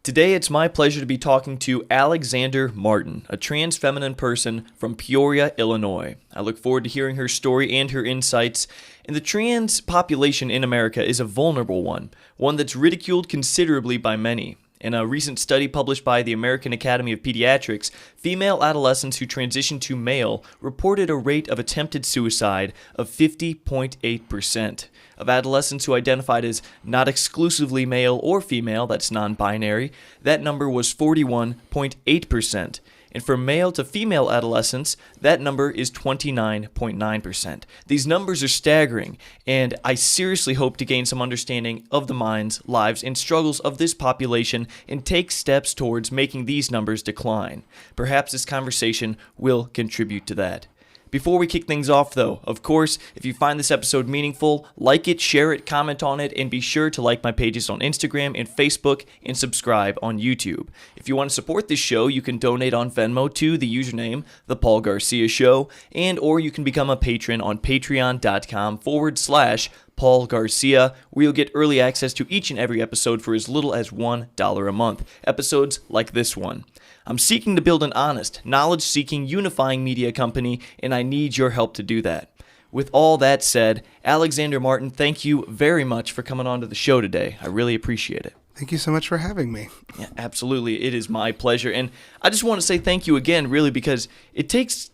Today, it's my pleasure to be talking to Alexander Martin, a trans feminine person from Peoria, Illinois. I look forward to hearing her story and her insights. And the trans population in America is a vulnerable one that's ridiculed considerably by many. In a recent study published by the American Academy of Pediatrics, female adolescents who transitioned to male reported a rate of attempted suicide of 50.8%. Of adolescents who identified as not exclusively male or female, that's non-binary, that number was 41.8%. And for male to female adolescents, that number is 29.9%. These numbers are staggering, and I seriously hope to gain some understanding of the minds, lives, and struggles of this population and take steps towards making these numbers decline. Perhaps this conversation will contribute to that. Before we kick things off, though, of course, if you find this episode meaningful, like it, share it, comment on it, and be sure to like my pages on Instagram and Facebook and subscribe on YouTube. If you want to support this show, you can donate on Venmo to the username, The Paul Garcia Show, or you can become a patron on patreon.com/Paul Garcia, where you'll get early access to each and every episode for as little as $1 a month. Episodes like this one. I'm seeking to build an honest, knowledge-seeking, unifying media company, and I need your help to do that. With all that said, Alexander Martin, thank you very much for coming on to the show today. I really appreciate it. Thank you so much for having me. Yeah, absolutely. It is my pleasure. And I just want to say thank you again, really, because it takes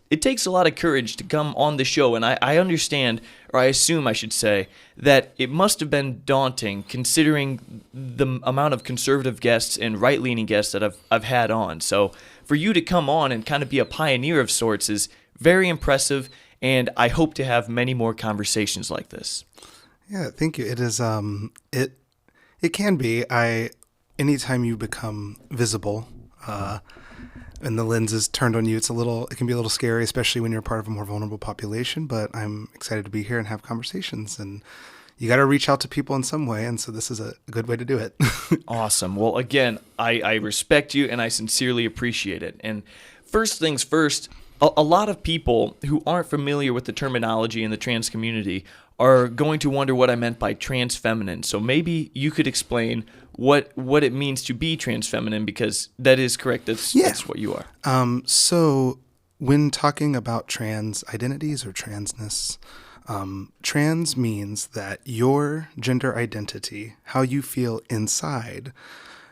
a lot of courage to come on the show. And I understand, or I assume I should say, that it must have been daunting considering the amount of conservative guests and right-leaning guests that I've had on. So for you to come on and kind of be a pioneer of sorts is very impressive. And I hope to have many more conversations like this. Yeah, thank you. It is, It can be. Anytime you become visible, and the lens is turned on you, it can be a little scary, especially when you're part of a more vulnerable population, but I'm excited to be here and have conversations, and you got to reach out to people in some way, and so this is a good way to do it. Awesome. Well, again, I respect you, and I sincerely appreciate it. And first things first, a lot of people who aren't familiar with the terminology in the trans community are going to wonder what I meant by trans feminine. So maybe you could explain what it means to be trans feminine, because that is correct. That's what you are. So when talking about trans identities or transness, trans means that your gender identity, how you feel inside,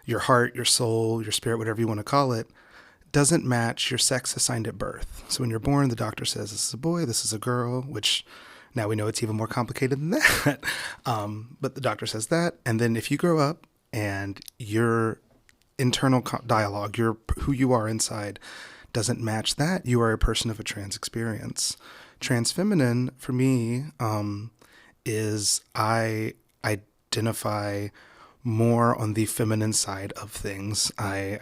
your heart, your soul, your spirit, whatever you want to call it, doesn't match your sex assigned at birth. So when you're born, the doctor says this is a boy, this is a girl, which now we know it's even more complicated than that. But the doctor says that. And then if you grow up and your internal dialogue, who you are inside, doesn't match that, you are a person of a trans experience. Trans feminine, for me, is I identify more on the feminine side of things. I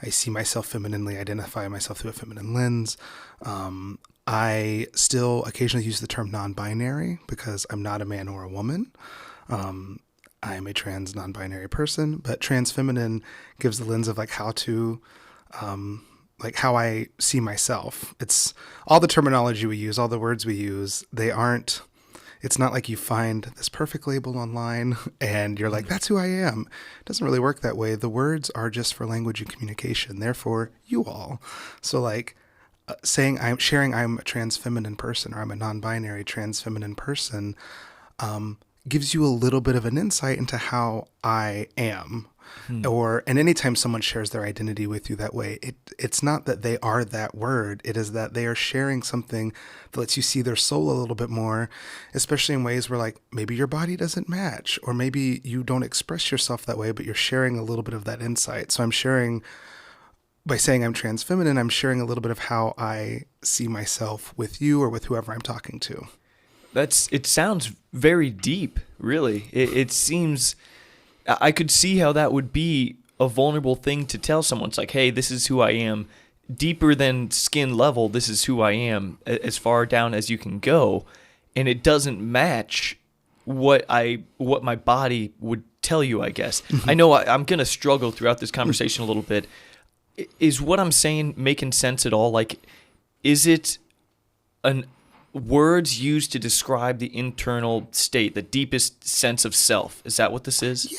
see myself femininely, identify myself through a feminine lens. I still occasionally use the term non-binary because I'm not a man or a woman. I am a trans non-binary person, but trans feminine gives the lens of how I see myself. It's all the terminology we use, all the words we use, it's not like you find this perfect label online and you're like, that's who I am. It doesn't really work that way. The words are just for language and communication. Therefore, you all. So saying I'm a trans feminine person, or I'm a non-binary trans feminine person, gives you a little bit of an insight into how I am. And anytime someone shares their identity with you that way, it's not that they are that word. It is that they are sharing something that lets you see their soul a little bit more, especially in ways where maybe your body doesn't match, or maybe you don't express yourself that way, but you're sharing a little bit of that insight. So by saying I'm trans feminine, I'm sharing a little bit of how I see myself with you or with whoever I'm talking to. It sounds very deep, really. It seems, I could see how that would be a vulnerable thing to tell someone. It's like, hey, this is who I am. Deeper than skin level, this is who I am, as far down as you can go. And it doesn't match what my body would tell you, I guess. I know I'm going to struggle throughout this conversation a little bit. Is what I'm saying making sense at all? Is it words used to describe the internal state, the deepest sense of self. Is that what this is?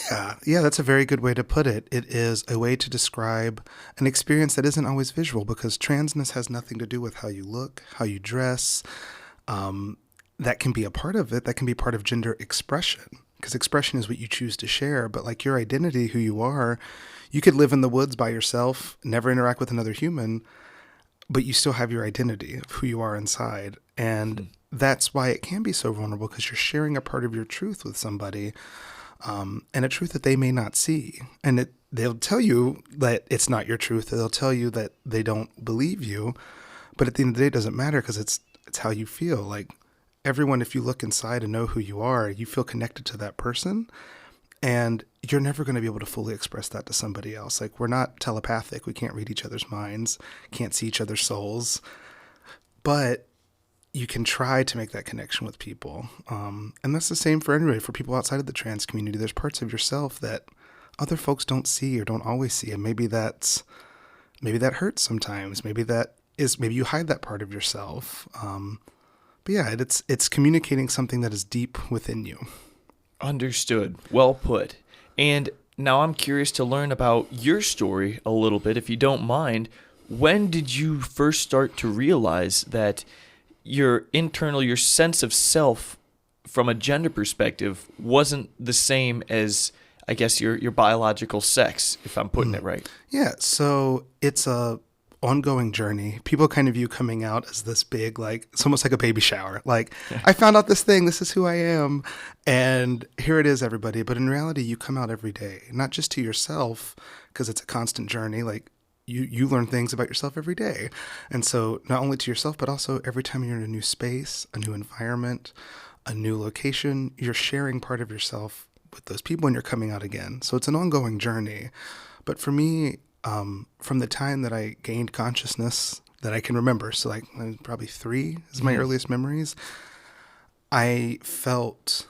Yeah, that's a very good way to put it. It is a way to describe an experience that isn't always visual, because transness has nothing to do with how you look, how you dress. That can be a part of it. That can be part of gender expression, because expression is what you choose to share. But like your identity, who you are, you could live in the woods by yourself, never interact with another human, but you still have your identity of who you are inside. And that's why it can be so vulnerable, because you're sharing a part of your truth with somebody, and a truth that they may not see. And they'll tell you that it's not your truth. They'll tell you that they don't believe you. But at the end of the day, it doesn't matter, because it's how you feel. Like everyone, if you look inside and know who you are, you feel connected to that person. And you're never going to be able to fully express that to somebody else. Like, we're not telepathic. We can't read each other's minds, can't see each other's souls. But you can try to make that connection with people. And that's the same for anybody, for people outside of the trans community. There's parts of yourself that other folks don't see or don't always see. And maybe that hurts sometimes. Maybe you hide that part of yourself. But yeah, it's communicating something that is deep within you. Understood. Well put. And now I'm curious to learn about your story a little bit, if you don't mind. When did you first start to realize that your sense of self from a gender perspective wasn't the same as, I guess, your biological sex, if I'm putting it right? Yeah, so it's a ongoing journey. People kind of view coming out as this big, like, it's almost like a baby shower. Like, I found out this thing, this is who I am, and here it is, everybody. But in reality, you come out every day, not just to yourself, because it's a constant journey. Like, you learn things about yourself every day. And so not only to yourself, but also every time you're in a new space, a new environment, a new location, you're sharing part of yourself with those people, and you're coming out again. So it's an ongoing journey. But for me, from the time that I gained consciousness that I can remember, so like probably 3 is my earliest memories, I felt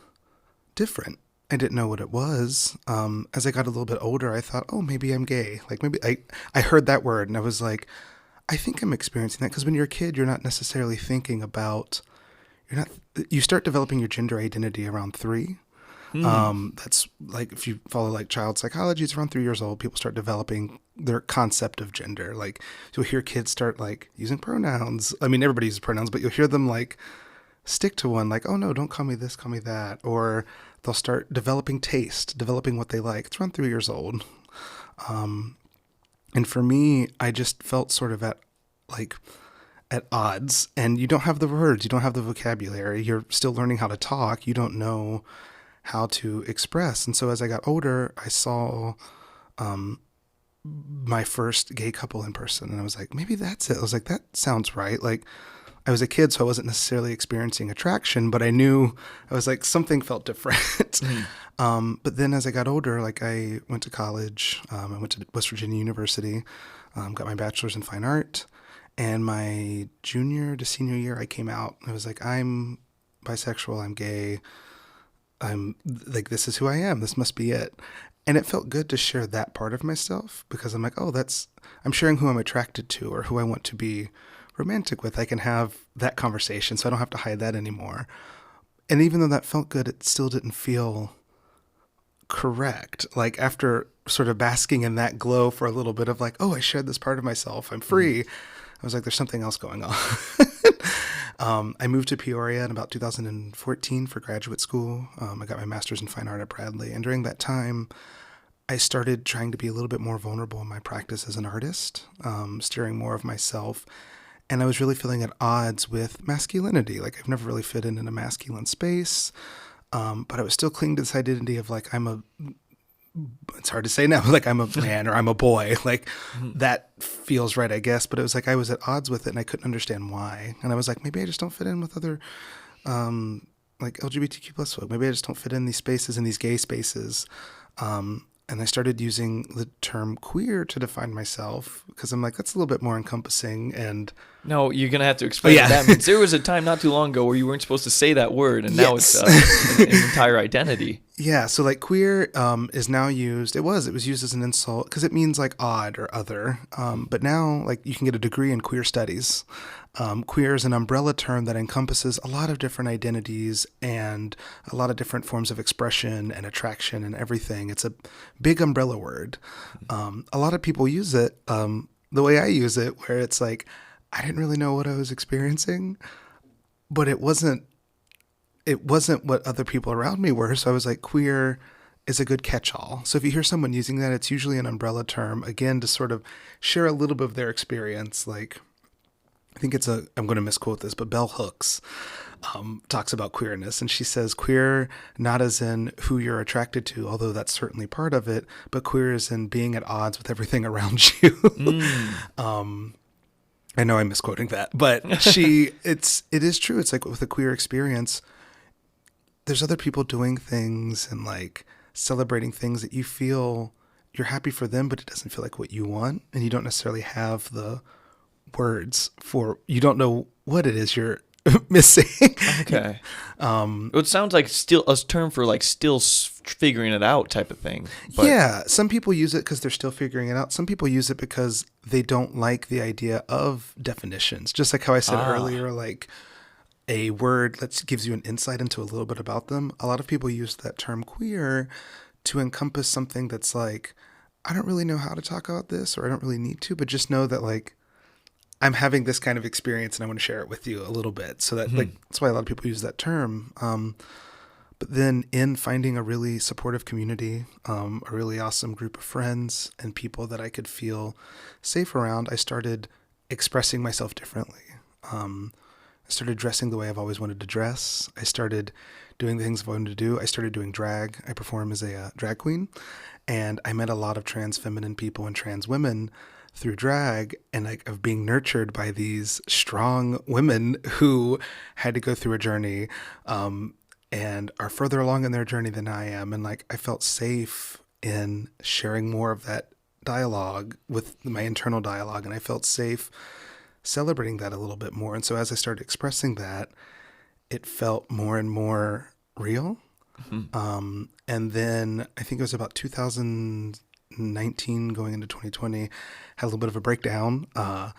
different. I didn't know what it was. As I got a little bit older, I thought, oh, maybe I'm gay. Like, maybe I heard that word and I was like, I think I'm experiencing that. Because when you're a kid, you're not necessarily thinking about, you start developing your gender identity around 3. That's like, if you follow like child psychology, it's around 3 years old, people start developing their concept of gender. Like, you'll hear kids start like using pronouns. I mean, everybody uses pronouns, but you'll hear them like stick to one, like, oh no, don't call me this, call me that. Or they'll start developing taste, developing what they like. It's around 3 years old. And for me, I just felt sort of at odds, and you don't have the words, you don't have the vocabulary, you're still learning how to talk, you don't know how to express. And so as I got older, I saw my first gay couple in person, and I was like, maybe that's it. I was like, that sounds right. Like, I was a kid, so I wasn't necessarily experiencing attraction, but I knew, I was like, something felt different. But then as I got older, like, I went to college, I went to West Virginia University, got my bachelor's in fine art, and my junior to senior year, I came out. I was like, I'm bisexual, I'm gay, I'm like, this is who I am. This must be it. And it felt good to share that part of myself, because I'm like, oh, I'm sharing who I'm attracted to or who I want to be romantic with. I can have that conversation, so I don't have to hide that anymore. And even though that felt good, it still didn't feel correct. Like, after sort of basking in that glow for a little bit of like, oh, I shared this part of myself, I'm free. I was like, there's something else going on. I moved to Peoria in about 2014 for graduate school. I got my master's in fine art at Bradley. And during that time, I started trying to be a little bit more vulnerable in my practice as an artist, steering more of myself. And I was really feeling at odds with masculinity. Like, I've never really fit in a masculine space. But I was still clinging to this identity of like, it's hard to say now, like, I'm a man or I'm a boy. Like, that feels right, I guess. But it was like, I was at odds with it and I couldn't understand why. And I was like, maybe I just don't fit in with other, like LGBTQ plus folk. Maybe I just don't fit in these spaces, in these gay spaces. And I started using the term queer to define myself, because I'm like, that's a little bit more encompassing. And no, you're going to have to explain what that means. There was a time not too long ago where you weren't supposed to say that word, and now it's an entire identity. Yeah, so like queer is now used. It was used as an insult because it means like odd or other. But now, like you can get a degree in queer studies. Queer is an umbrella term that encompasses a lot of different identities and a lot of different forms of expression and attraction and everything. It's a big umbrella word. A lot of people use it the way I use it, where it's like I didn't really know what I was experiencing, but it wasn't what other people around me were. So I was like, queer is a good catch-all. So if you hear someone using that, it's usually an umbrella term, again, to sort of share a little bit of their experience. Like, I think I'm going to misquote this, but Bell Hooks talks about queerness. And she says, queer, not as in who you're attracted to, although that's certainly part of it, but queer is in being at odds with everything around you. I know I'm misquoting that, but it is true. It's like with a queer experience, there's other people doing things and like celebrating things that you feel you're happy for them, but it doesn't feel like what you want. And you don't necessarily have the words you don't know what it is you're missing. Okay. It sounds like still a term for like still figuring it out type of thing. But yeah. Some people use it because they're still figuring it out. Some people use it because they don't like the idea of definitions. Just like how I said earlier, like, a word that gives you an insight into a little bit about them. A lot of people use that term queer to encompass something that's like, I don't really know how to talk about this, or I don't really need to, but just know that like I'm having this kind of experience and I want to share it with you a little bit. So that like that's why a lot of people use that term. But then in finding a really supportive community, a really awesome group of friends and people that I could feel safe around, I started expressing myself differently. I started dressing the way I've always wanted to dress. I started doing the things I've wanted to do. I started doing drag. I perform as a drag queen. And I met a lot of trans feminine people and trans women through drag, and like of being nurtured by these strong women who had to go through a journey and are further along in their journey than I am. And like I felt safe in sharing more of that dialogue with my internal dialogue, and I felt safe celebrating that a little bit more. And so as I started expressing that, it felt more and more real. And then I think it was about 2019 going into 2020, had a little bit of a breakdown. I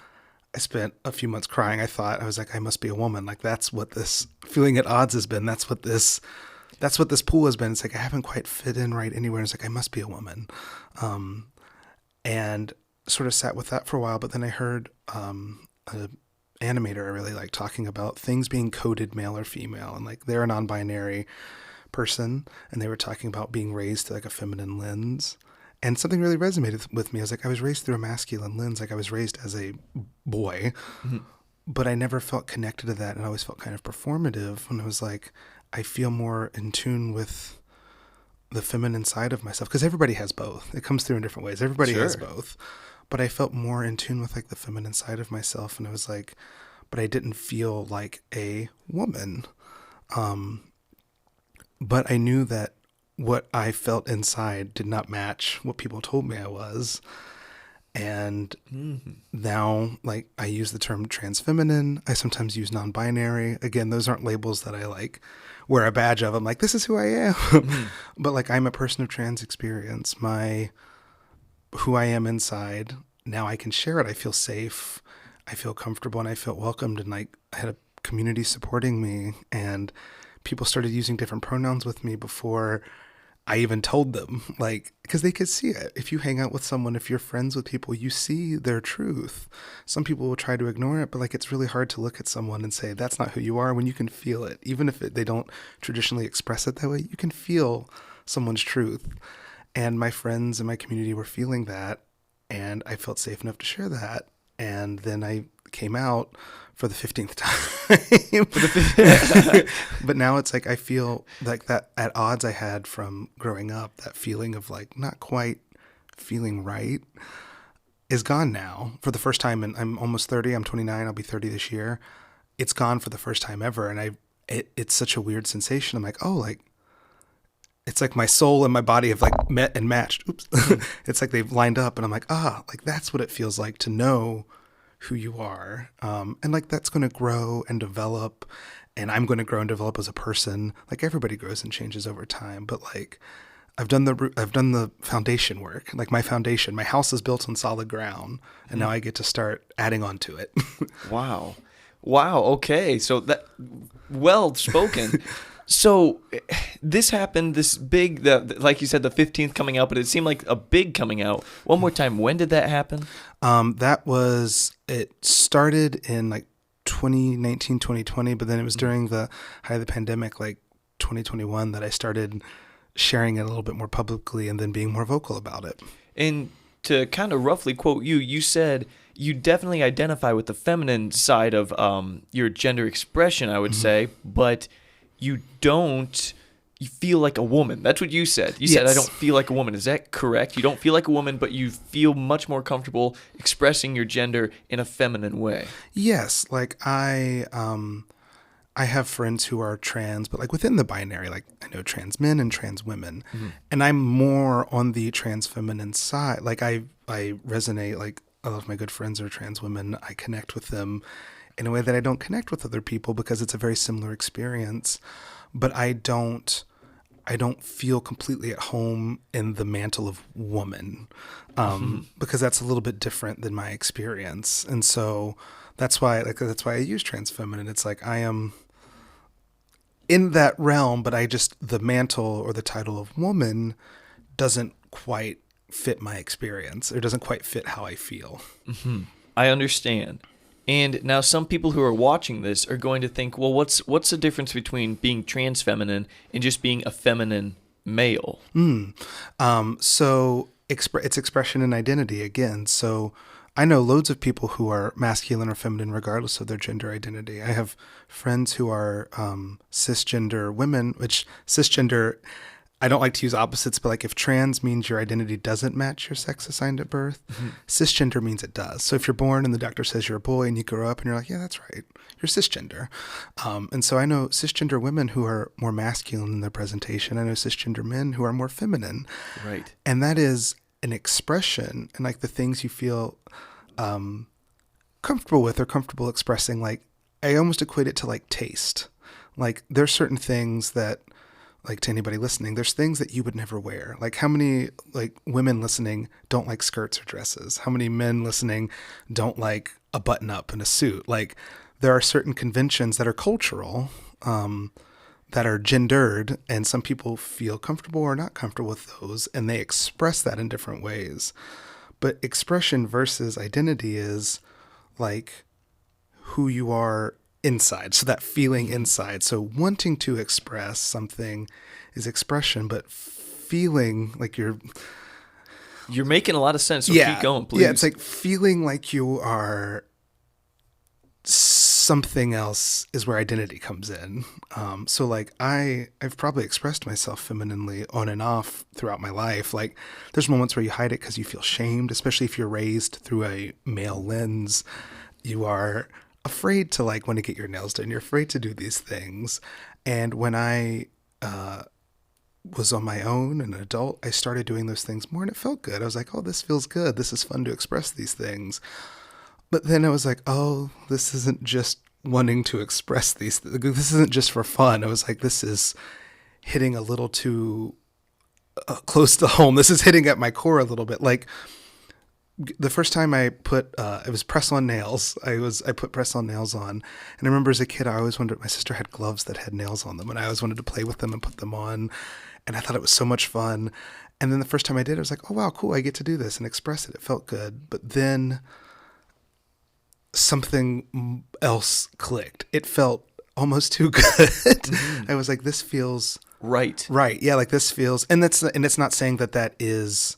spent a few months crying. I was like, I must be a woman. Like that's what this feeling at odds has been. That's what this pool has been. It's like, I haven't quite fit in right anywhere. It's like, I must be a woman. And sort of sat with that for a while, but then I heard, an animator I really like talking about things being coded male or female, and like they're a non-binary person, and they were talking about being raised through like a feminine lens, and something really resonated with me. I was like, I was raised through a masculine lens, like I was raised as a boy, but I never felt connected to that, and I always felt kind of performative. And I was like, I feel more in tune with the feminine side of myself, because everybody has both. It comes through in different ways. Everybody has both. But I felt more in tune with like the feminine side of myself. And I was like, but I didn't feel like a woman. But I knew that what I felt inside did not match what people told me I was. And now, like, I use the term trans feminine. I sometimes use non-binary. Again, those aren't labels that I like wear a badge of. I'm like, this is who I am. But like, I'm a person of trans experience. Who I am inside, now I can share it. I feel safe, I feel comfortable, and I felt welcomed, and like I had a community supporting me, and people started using different pronouns with me before I even told them, like, because they could see it. If you hang out with someone, if you're friends with people, you see their truth. Some people will try to ignore it, but like it's really hard to look at someone and say that's not who you are when you can feel it. Even if they don't traditionally express it that way, you can feel someone's truth. And my friends and my community were feeling that, and I felt safe enough to share that. And then I came out for the 15th time. But now it's like I feel like that at odds I had from growing up, that feeling of like not quite feeling right is gone now for the first time. And I'm almost 30. I'm 29. I'll be 30 this year. It's gone for the first time ever. And it's such a weird sensation. I'm like, oh, like, it's like my soul and my body have like met and matched. Oops. It's like they've lined up, and I'm like, like that's what it feels like to know who you are. And like that's going to grow and develop. and I'm going to grow and develop as a person. Like everybody grows and changes over time, but like I've done the foundation work. Like my house is built on solid ground, and now I get to start adding on to it. Wow. Wow. Okay. So that well spoken. So this happened, this big, like you said, the 15th coming out, but it seemed like a big coming out. One more time, when did that happen? It started in like 2019, 2020, but then it was during the height of the pandemic, like 2021, that I started sharing it a little bit more publicly and then being more vocal about it. And to kind of roughly quote you, you said you definitely identify with the feminine side of your gender expression, I would say, but you feel like a woman. That's what you said. You said, I don't feel like a woman. Is that correct? You don't feel like a woman, but you feel much more comfortable expressing your gender in a feminine way. Yes. Like I have friends who are trans, but like within the binary, like I know trans men and trans women, and I'm more on the trans feminine side. Like I resonate, like a lot of my good friends are trans women. I connect with them in a way that I don't connect with other people because it's a very similar experience, but I don't feel completely at home in the mantle of woman, because that's a little bit different than my experience. And so that's why I use trans feminine. It's like I am in that realm, but the mantle or the title of woman doesn't quite fit my experience, or doesn't quite fit how I feel. I understand. And now some people who are watching this are going to think, well, what's the difference between being trans feminine and just being a feminine male? So it's expression and identity again. So I know loads of people who are masculine or feminine regardless of their gender identity. I have friends who are cisgender women, which cisgender, I don't like to use opposites, but like if trans means your identity doesn't match your sex assigned at birth, cisgender means it does. So if you're born and the doctor says you're a boy and you grow up and you're like, yeah, that's right, you're cisgender. And so I know cisgender women who are more masculine in their presentation. I know cisgender men who are more feminine. Right. And that is an expression, and like the things you feel comfortable with or comfortable expressing. Like I almost equate it to like taste. Like there's certain things that, like to anybody listening, there's things that you would never wear. Like how many like women listening don't like skirts or dresses? How many men listening don't like a button up and a suit? Like there are certain conventions that are cultural, that are gendered, and some people feel comfortable or not comfortable with those, and they express that in different ways. But expression versus identity is like who you are inside. So that feeling inside. So wanting to express something is expression, but feeling like you're making a lot of sense. So keep going, please. Yeah, it's like feeling like you are something else is where identity comes in. So like I've probably expressed myself femininely on and off throughout my life. Like there's moments where you hide it because you feel shamed, especially if you're raised through a male lens. You are afraid to like want to get your nails done. You're afraid to do these things. And when I was on my own, an adult, I started doing those things more, and it felt good. I was like, oh, this feels good. This is fun to express these things. But then I was like, oh, this isn't just wanting to express these things. This isn't just for fun. I was like, this is hitting a little too close to home. This is hitting at my core a little bit. Like the first time I put, it was press-on nails. I put press-on nails on. And I remember as a kid, I always wondered, my sister had gloves that had nails on them, and I always wanted to play with them and put them on. And I thought it was so much fun. And then the first time I did, I was like, oh, wow, cool. I get to do this and express it. It felt good. But then something else clicked. It felt almost too good. I was like, this feels right. Yeah. Like this feels, and it's not saying that is,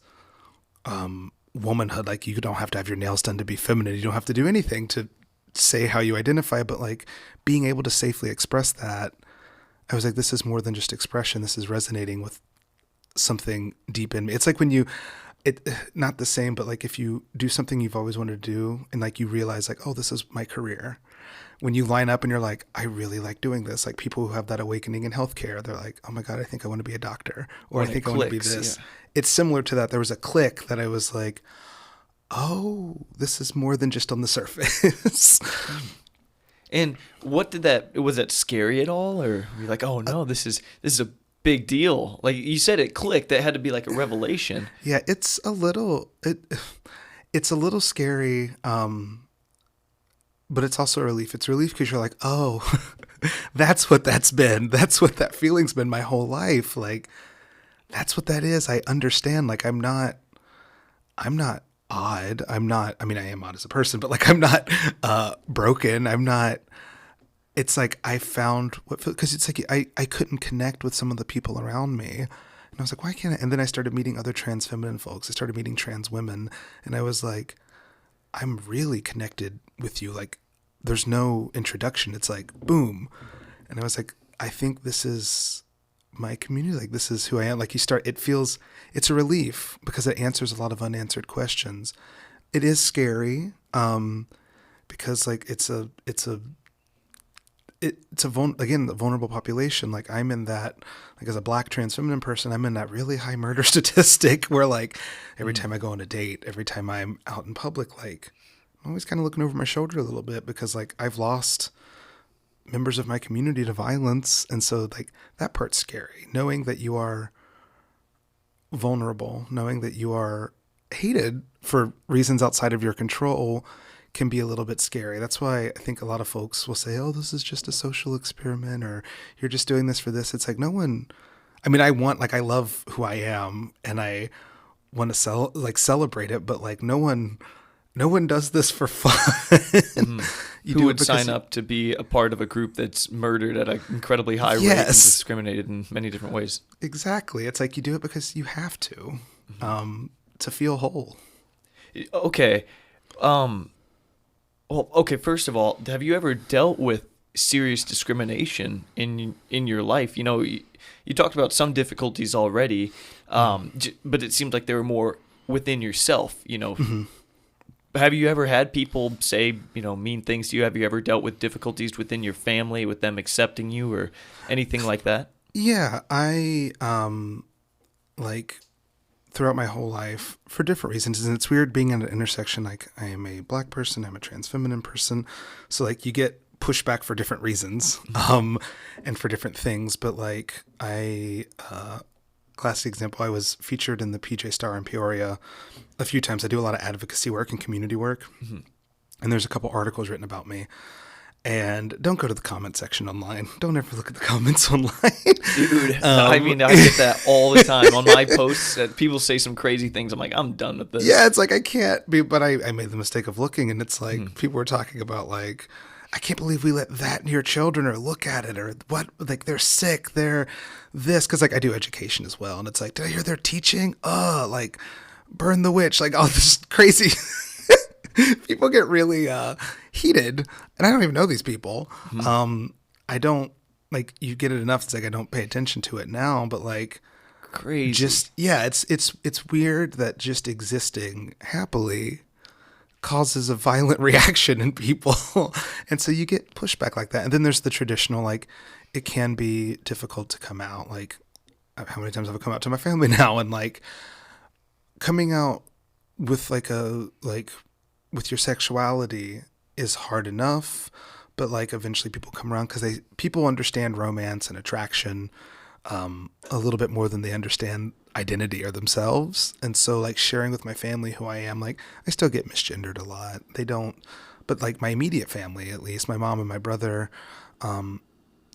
womanhood. Like you don't have to have your nails done to be feminine. You don't have to do anything to say how you identify, but like being able to safely express that, I was like, this is more than just expression. This is resonating with something deep in me. It's like when not the same, but like if you do something you've always wanted to do and like you realize like, oh, this is my career. When you line up and you're like, I really like doing this. Like people who have that awakening in healthcare, they're like, oh my God, I think I want to be a doctor, or I think I want to be this. Yeah. It's similar to that. There was a click that I was like, oh, this is more than just on the surface. And what did that, was that scary at all? Or were you like, oh no, this is a big deal? Like you said, it clicked. That had to be like a revelation. Yeah, it's a little scary, but it's also a relief. It's a relief because you're like, oh, that's what that's been. That's what that feeling's been my whole life. Like, that's what that is. I understand. Like, I'm not odd. I mean, I am odd as a person, but like, I'm not broken. It's like I found because it's like I couldn't connect with some of the people around me. And I was like, why can't I? And then I started meeting other trans feminine folks. I started meeting trans women. And I was like, I'm really connected with you. Like, there's no introduction. It's like, boom. And I was like, I think this is my community. Like, this is who I am. Like, it's a relief because it answers a lot of unanswered questions. It is scary because like again, the vulnerable population. Like I'm in that, like as a Black trans feminine person, I'm in that really high murder statistic where like every time I go on a date, every time I'm out in public, like I'm always kind of looking over my shoulder a little bit because like I've lost members of my community to violence. And so like that part's scary, knowing that you are vulnerable, knowing that you are hated for reasons outside of your control can be a little bit scary. That's why I think a lot of folks will say, oh, this is just a social experiment, or you're just doing this for this. It's like I mean, I love who I am and I want to celebrate it, but like no one does this for fun. Who would sign up to be a part of a group that's murdered at an incredibly high rate and discriminated in many different ways? Exactly. It's like you do it because you have to feel whole. Okay. Well, okay, first of all, have you ever dealt with serious discrimination in your life? You know, you talked about some difficulties already, but it seemed like they were more within yourself, you know. Mm-hmm. Have you ever had people say, you know, mean things to you? Have you ever dealt with difficulties within your family, with them accepting you or anything like that? Yeah, I like throughout my whole life for different reasons. And it's weird being at an intersection. Like I am a Black person, I'm a trans feminine person. So like you get pushback for different reasons, and for different things. But like classic example, I was featured in the PJ Star in Peoria a few times. I do a lot of advocacy work and community work. Mm-hmm. And there's a couple articles written about me. And don't go to the comment section online. Don't ever look at the comments online. Dude, I mean, I get that all the time on my posts. People say some crazy things. I'm like, I'm done with this. Yeah, it's like I can't be, but I made the mistake of looking, and it's like people were talking about like, I can't believe we let that near children or look at it or what, like they're sick, they're this, because like I do education as well. And it's like, did I hear they're teaching? Like burn the witch, like all this crazy people get really heated, and I don't even know these people. Mm-hmm. I don't like you get it enough. It's like I don't pay attention to it now, but like crazy. Just it's weird that just existing happily causes a violent reaction in people, and so you get pushback like that. And then there's the traditional like it can be difficult to come out. Like how many times have I come out to my family now, and like coming out with with your sexuality is hard enough, but like eventually people come around because people understand romance and attraction a little bit more than they understand identity or themselves. And so like sharing with my family who I am, like I still get misgendered a lot. They don't, but like my immediate family, at least my mom and my brother,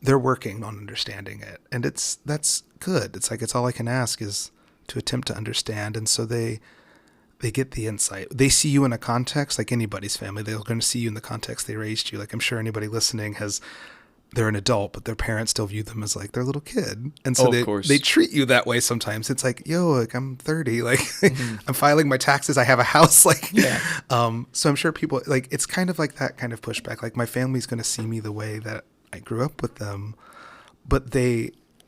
they're working on understanding it, and that's good. It's like it's all I can ask is to attempt to understand, and so they get the insight. They see you in a context like anybody's family. They're going to see you in the context they raised you. Like I'm sure anybody listening they're an adult, but their parents still view them as like their little kid. And so they treat you that way sometimes. It's like, yo, like I'm 30, like I'm filing my taxes. I have a house. Like, yeah. So I'm sure people like, it's kind of like that kind of pushback. Like my family's going to see me the way that I grew up with them, but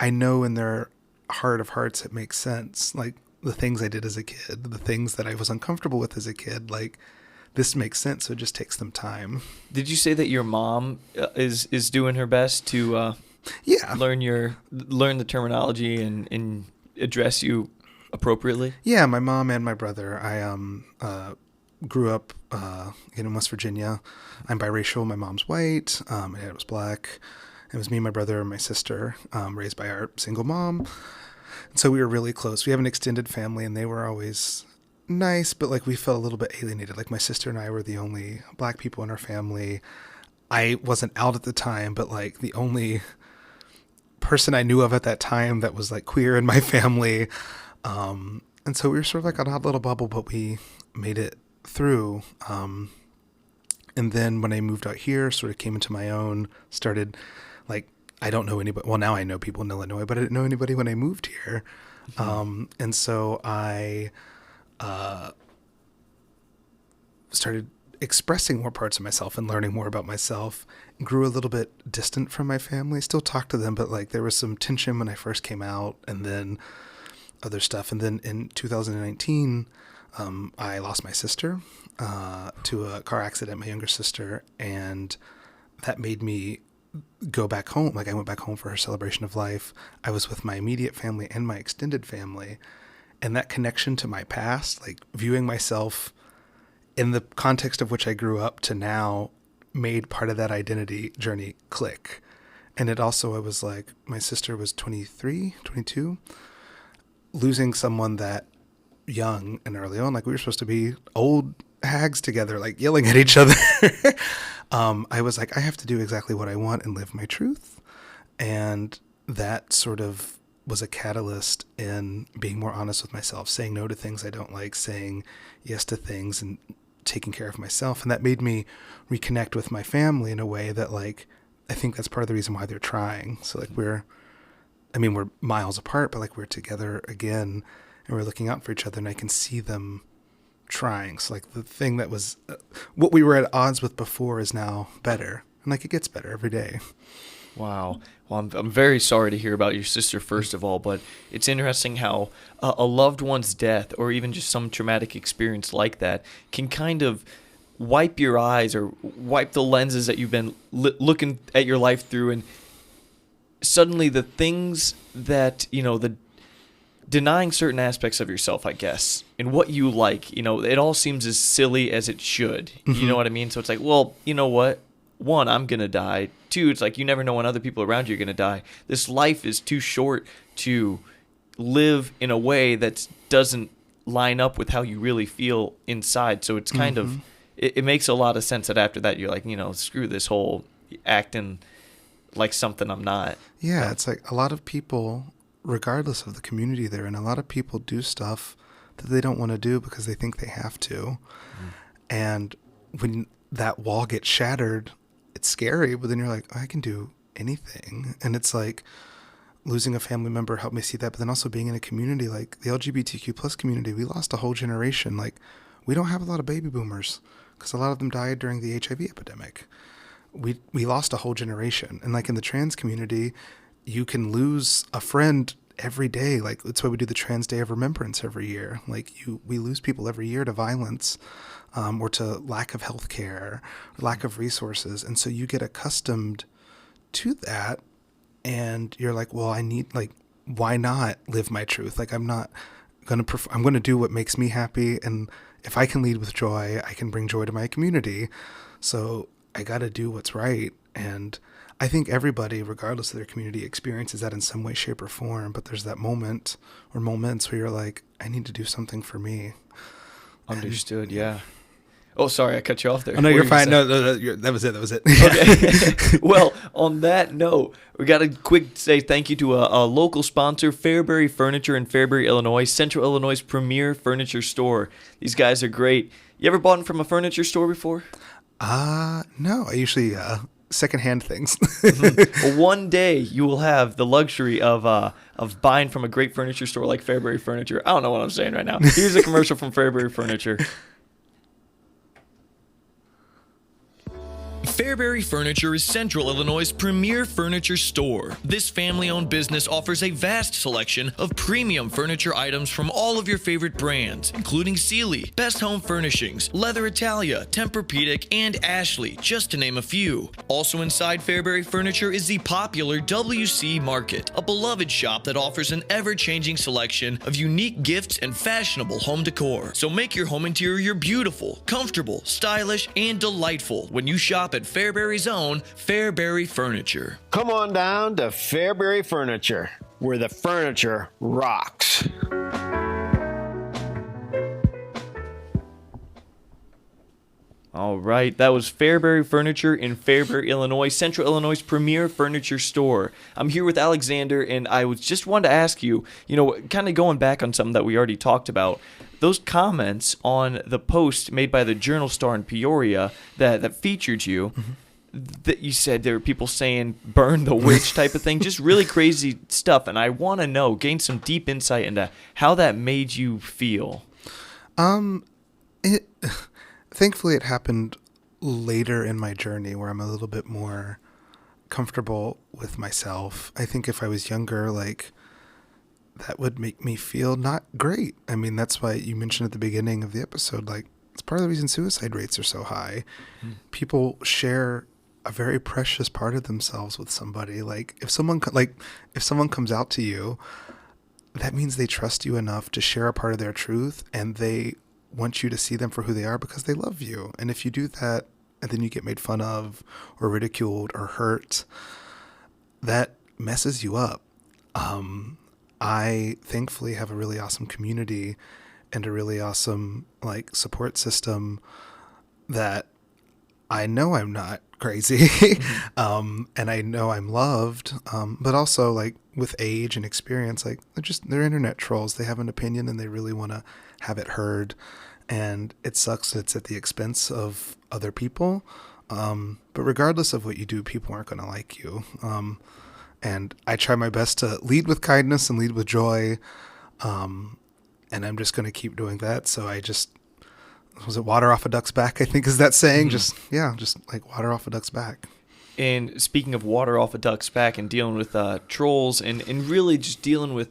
I know in their heart of hearts, it makes sense. Like, the things I did as a kid, the things that I was uncomfortable with as a kid, like this makes sense. So it just takes them time. Did you say that your mom is doing her best to learn the terminology and address you appropriately? Yeah, my mom and my brother. grew up in West Virginia. I'm biracial. My mom's white. My dad was black. It was me, my brother, and my sister, raised by our single mom. And so we were really close. We have an extended family, and they were always nice, but like we felt a little bit alienated. Like my sister and I were the only black people in our family. I wasn't out at the time, but like the only person I knew of at that time that was like queer in my family. And so we were sort of like an odd little bubble, but we made it through. And then when I moved out here, sort of came into my own, started like, I don't know anybody. Well, now I know people in Illinois, but I didn't know anybody when I moved here. And so I started expressing more parts of myself and learning more about myself. Grew a little bit distant from my family. Still talked to them, but like there was some tension when I first came out, and then other stuff. And then in 2019, I lost my sister to a car accident, my younger sister, and that made me go back home. Like I went back home for her celebration of life. I was with my immediate family and my extended family, and that connection to my past, like viewing myself in the context of which I grew up to now, made part of that identity journey click. And it also, I was like, my sister was 23, 22, losing someone that young and early on, like we were supposed to be old hags together, like yelling at each other. I was like, I have to do exactly what I want and live my truth. And that sort of was a catalyst in being more honest with myself, saying no to things I don't like, saying yes to things, and taking care of myself. And that made me reconnect with my family in a way that, like, I think that's part of the reason why they're trying. So like we're miles apart, but like we're together again, and we're looking out for each other, and I can see them trying. So like the thing that was what we were at odds with before is now better, and like it gets better every day. Wow. Well, I'm very sorry to hear about your sister, first of all, but it's interesting how a loved one's death, or even just some traumatic experience like that, can kind of wipe your eyes or wipe the lenses that you've been looking at your life through, and suddenly the things that, the denying certain aspects of yourself, I guess, and what you like, it all seems as silly as it should. You know what I mean? So it's like, well, you know what? One, I'm going to die. Two, it's like you never know when other people around you are going to die. This life is too short to live in a way that doesn't line up with how you really feel inside. So it's kind of, it makes a lot of sense that after that you're like, screw this whole acting like something I'm not. Yeah, it's like a lot of people, regardless of the community they're in, a lot of people do stuff that they don't want to do because they think they have to. And when that wall gets shattered, it's scary, but then you're like, oh, I can do anything. And it's like losing a family member helped me see that, but then also being in a community like the LGBTQ plus community, we lost a whole generation. Like we don't have a lot of baby boomers because a lot of them died during the HIV epidemic. We lost a whole generation. And like in the trans community, you can lose a friend every day. Like that's why we do the Trans Day of Remembrance every year. Like we lose people every year to violence, or to lack of health care, lack of resources. And so you get accustomed to that, and you're like, well, why not live my truth? Like I'm going to do what makes me happy. And if I can lead with joy, I can bring joy to my community. So I got to do what's right. And I think everybody, regardless of their community, experiences that in some way, shape, or form. But there's that moment or moments where you're like, I need to do something for me. Understood. Yeah. Oh, sorry, I cut you off there. Oh, no, you're fine. No, that was it. Okay. Well, on that note, we got to quick say thank you to a local sponsor, Fairbury Furniture in Fairbury, Illinois, Central Illinois' premier furniture store. These guys are great. You ever bought from a furniture store before? No, I usually secondhand things. Well, one day you will have the luxury of buying from a great furniture store like Fairbury Furniture. I don't know what I'm saying right now. Here's a commercial from Fairbury Furniture. Fairbury Furniture is Central Illinois' premier furniture store. This family-owned business offers a vast selection of premium furniture items from all of your favorite brands, including Sealy, Best Home Furnishings, Leather Italia, Tempur-Pedic, and Ashley, just to name a few. Also inside Fairbury Furniture is the popular WC Market, a beloved shop that offers an ever-changing selection of unique gifts and fashionable home decor. So make your home interior beautiful, comfortable, stylish, and delightful when you shop at Fairbury's own Fairbury Furniture. Come on down to Fairbury Furniture, where the furniture rocks. All right, that was Fairbury Furniture in Fairbury, Illinois, Central Illinois' premier furniture store. I'm here with Alexander, and I just wanted to ask you, kind of going back on something that we already talked about, those comments on the post made by the Journal-Star in Peoria that featured you, that you said there were people saying burn the witch type of thing, just really crazy stuff, and I want to gain some deep insight into how that made you feel. Thankfully, it happened later in my journey where I'm a little bit more comfortable with myself. I think if I was younger, that would make me feel not great. I mean, that's why you mentioned at the beginning of the episode, it's part of the reason suicide rates are so high. People share a very precious part of themselves with somebody. If someone comes out to you, that means they trust you enough to share a part of their truth, and they want you to see them for who they are because they love you. And if you do that and then you get made fun of or ridiculed or hurt, that messes you up. I thankfully have a really awesome community and a really awesome support system that I know I'm not crazy. And I know I'm loved. But also with age and experience, they're internet trolls. They have an opinion and they really want to have it heard. And it sucks. It's at the expense of other people. But regardless of what you do, people aren't going to like you. And I try my best to lead with kindness and lead with joy. And I'm just going to keep doing that. So was it water off a duck's back, I think is that saying? Just water off a duck's back. And speaking of water off a duck's back and dealing with trolls and really just dealing with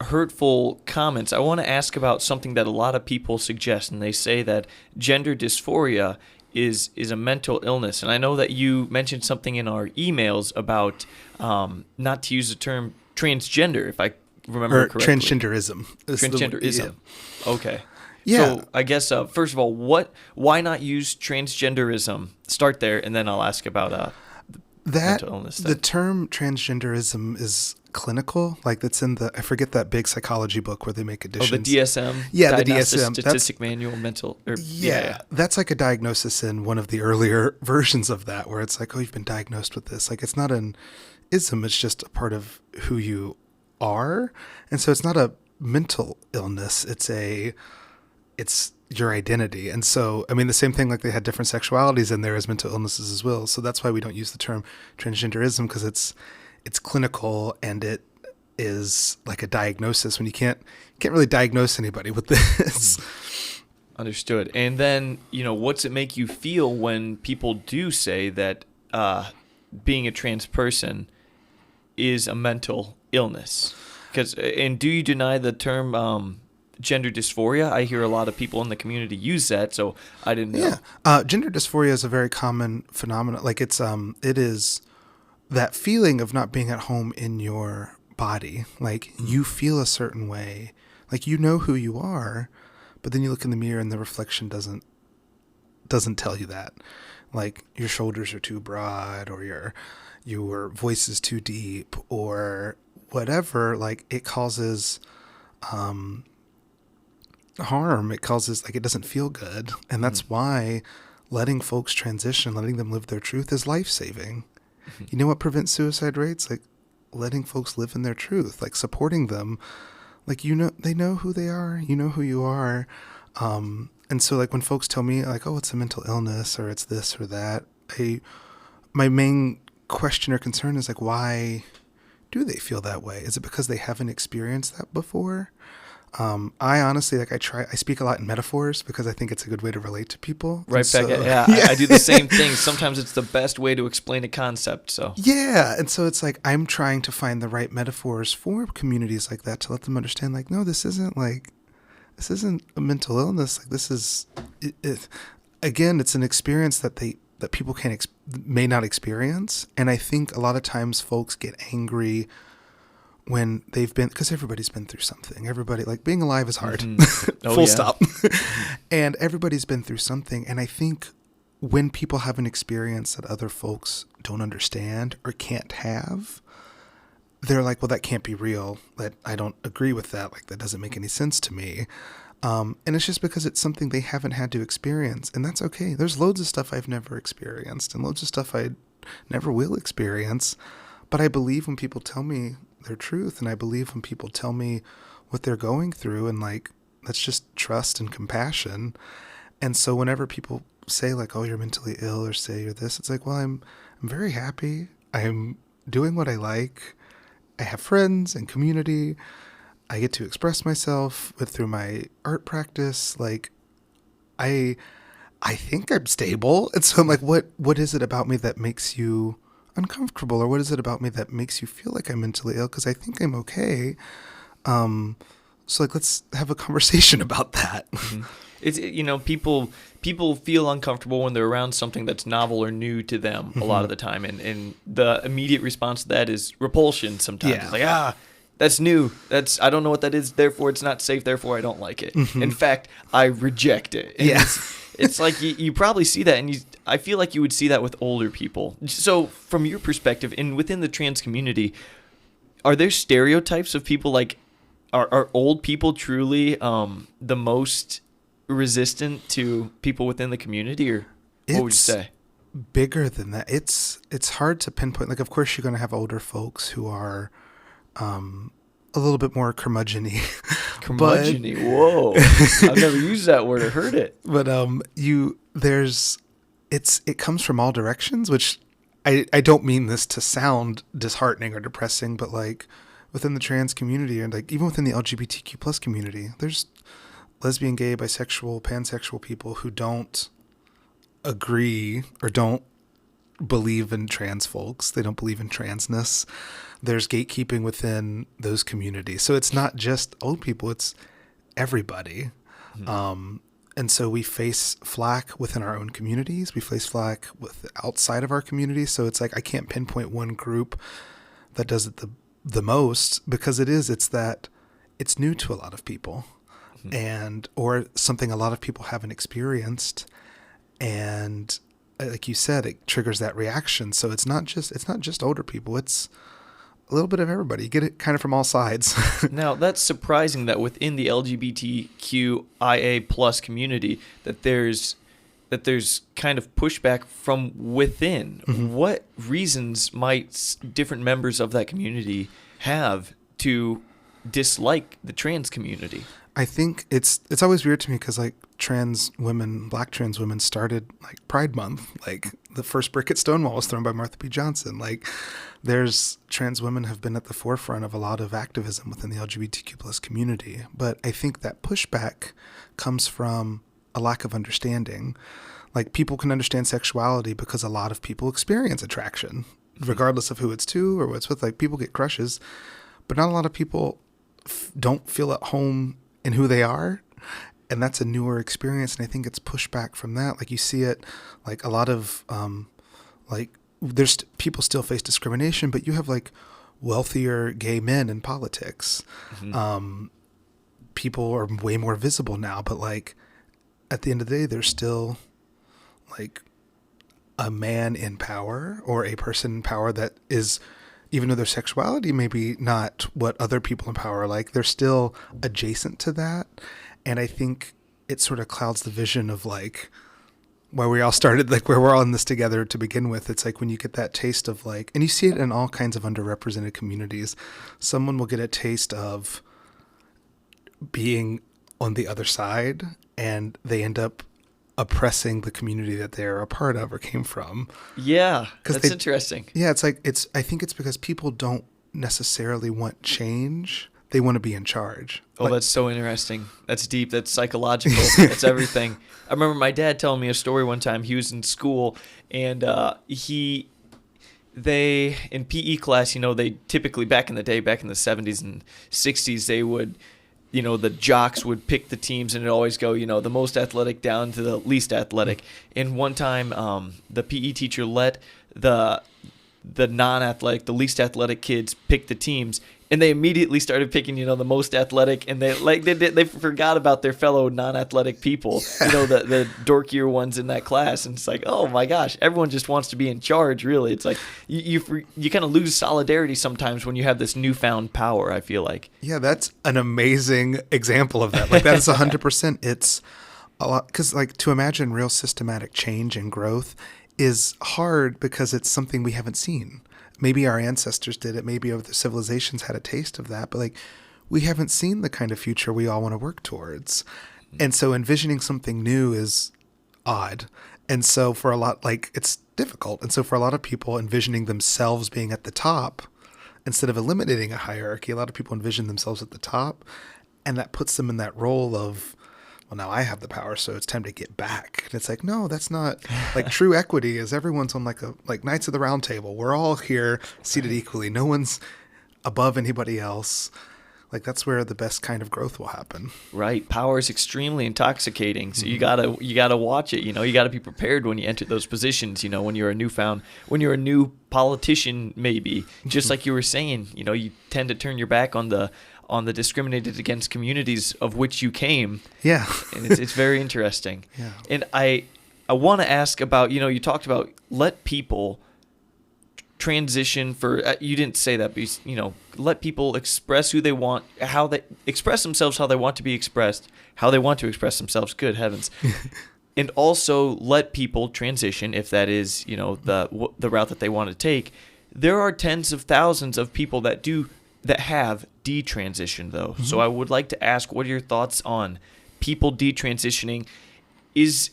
hurtful comments, I want to ask about something that a lot of people suggest, and they say that gender dysphoria is a mental illness. And I know that you mentioned something in our emails about not to use the term transgender, if I remember correctly. Transgenderism. Transgenderism. Yeah. Okay. Yeah. So I guess, first of all, why not use transgenderism? Start there, and then I'll ask about mental illness. The term transgenderism is clinical, that's in I forget that big psychology book where they make additions. Oh, the DSM? Yeah, the Diagnostic DSM. Statistic Manual, mental. That's a diagnosis in one of the earlier versions of that, where it's you've been diagnosed with this. It's not an ism, it's just a part of who you are. And so it's not a mental illness, it's your identity. And so, the same thing, they had different sexualities in there as mental illnesses as well. So that's why we don't use the term transgenderism, because it's clinical and it is like a diagnosis when you can't really diagnose anybody with this. Understood. And then, what's it make you feel when people do say that being a trans person is a mental illness? And do you deny the term gender dysphoria? I hear a lot of people in the community use that, so I didn't know. Yeah. Gender dysphoria is a very common phenomenon. It is that feeling of not being at home in your body. You feel a certain way. You know who you are, but then you look in the mirror and the reflection doesn't tell you that. Your shoulders are too broad, or your voice is too deep, or whatever. It causes harm. It causes it doesn't feel good. And that's why letting folks transition, letting them live their truth is life-saving. You know what prevents suicide rates? Letting folks live in their truth, supporting them. They know who they are, you know who you are. And so when folks tell me oh, it's a mental illness or it's this or that, my main question or concern is why do they feel that way? Is it because they haven't experienced that before? I honestly, like, I speak a lot in metaphors because I think it's a good way to relate to people. Right And back so- at, yeah, I do the same thing. Sometimes it's the best way to explain a concept. So Yeah. And so it's like I'm trying to find the right metaphors for communities like that to let them understand, like, no, this isn't a mental illness. Like, this is, again, it's an experience that people may not experience. And I think a lot of times folks get angry when because everybody's been through something. Everybody, like, being alive is hard. Oh, Full yeah. stop. And everybody's been through something. And I think when people have an experience that other folks don't understand or can't have, they're like, well, that can't be real. That I don't agree with that. Like, that doesn't make any sense to me. And it's just because it's something they haven't had to experience. And that's okay. There's loads of stuff I've never experienced and loads of stuff I never will experience. But I believe when people tell me their truth, and I believe when people tell me what they're going through, and, like, that's just trust and compassion. And so whenever people say, like, oh, you're mentally ill, or say you're this, it's like, well, I'm very happy. I'm doing what I like. I have friends and community. I get to express myself through my art practice. Like, I think I'm stable. And so I'm like, what is it about me that makes you uncomfortable? Or what is it about me that makes you feel like I'm mentally ill? Because I think I'm okay. So, like, let's have a conversation about that. Mm-hmm. It's, people feel uncomfortable when they're around something that's novel or new to them a lot of the time. And the immediate response to that is repulsion sometimes. Yeah. It's like, that's new. I don't know what that is. Therefore, it's not safe. Therefore, I don't like it. In fact, I reject it. And Yeah. it's like you probably see that, and I feel like you would see that with older people. So from your perspective, and within the trans community, are there stereotypes of people, like, are old people truly the most resistant to people within the community, or what would you It's say? bigger than that. It's hard to pinpoint. Like, of course, you're going to have older folks who are a little bit more curmudgeon-y. Curmudgeon-y. Whoa. I've never used that word or heard it. But it comes from all directions, which I don't mean this to sound disheartening or depressing, but, like, within the trans community, and, like, even within the LGBTQ plus community, there's lesbian, gay, bisexual, pansexual people who don't agree or don't believe in trans folks. They don't believe in transness. There's gatekeeping within those communities. So it's not just old people, it's everybody. And so we face flack within our own communities. We face flack outside of our communities. So it's like, I can't pinpoint one group that does it the most, because it's new to a lot of people, or something a lot of people haven't experienced. And like you said, it triggers that reaction. So it's not just older people. It's a little bit of everybody. You get it kind of from all sides. Now, that's surprising that within the LGBTQIA plus community that there's kind of pushback from within. What reasons might different members of that community have to dislike the trans community? I think it's always weird to me because, like, Black trans women started, like, Pride Month. Like, the first brick at Stonewall was thrown by Martha P. Johnson. Like, trans women have been at the forefront of a lot of activism within the LGBTQ plus community. But I think that pushback comes from a lack of understanding. Like, people can understand sexuality because a lot of people experience attraction, regardless of who it's to or what it's with. Like, people get crushes, but not a lot of people don't feel at home in who they are. And that's a newer experience. And I think it's pushback from that. Like, you see it, like, a lot of, there's people still face discrimination, but you have, like, wealthier gay men in politics. People are way more visible now, but, like, at the end of the day, there's still, like, a man in power or a person in power that is, even though their sexuality may be not what other people in power are like, they're still adjacent to that. And I think it sort of clouds the vision of, like, where we all started, like, where we're all in this together to begin with. It's like when you get that taste of, like, and you see it in all kinds of underrepresented communities, someone will get a taste of being on the other side and they end up oppressing the community that they're a part of or came from. Yeah, that's interesting. Yeah, I think it's because people don't necessarily want change. They want to be in charge. Oh, that's so interesting. That's deep. That's psychological. That's everything. I remember my dad telling me a story one time. He was in school, and they in PE class, they typically back in the day, back in the 70s and 60s, they would, the jocks would pick the teams, and it'd always go, the most athletic down to the least athletic. And one time, the PE teacher let the non-athletic, the least athletic kids pick the teams, and they immediately started picking, the most athletic, and they forgot about their fellow non-athletic people, the dorkier ones in that class. And it's like, oh my gosh, everyone just wants to be in charge. Really, it's like you kind of lose solidarity sometimes when you have this newfound power, I feel like. Yeah, that's an amazing example of that. Like that is 100%. It's a lot because to imagine real systematic change and growth is hard because it's something we haven't seen. Maybe our ancestors did it. Maybe other civilizations had a taste of that. But we haven't seen the kind of future we all want to work towards. And so envisioning something new is odd. And so for a lot, it's difficult. And so for a lot of people, envisioning themselves being at the top, instead of eliminating a hierarchy, a lot of people envision themselves at the top. And that puts them in that role of, well, now I have the power, so it's time to get back. And it's like, no, that's not true equity is everyone's on like Knights of the Round Table. We're all here seated equally. No one's above anybody else. That's where the best kind of growth will happen. Right. Power is extremely intoxicating. So you gotta watch it. You gotta be prepared when you enter those positions, when you're a new politician, maybe, just like you were saying, you tend to turn your back on the discriminated against communities of which you came. Yeah. And it's very interesting. Yeah. And I want to ask about, you talked about let people transition you didn't say that, but let people express who they want, how they express themselves, how they want to be expressed, how they want to express themselves. Good heavens. And also let people transition if that is, the route that they want to take. There are tens of thousands of people that have detransitioned, though. Mm-hmm. So I would like to ask, what are your thoughts on people detransitioning? Is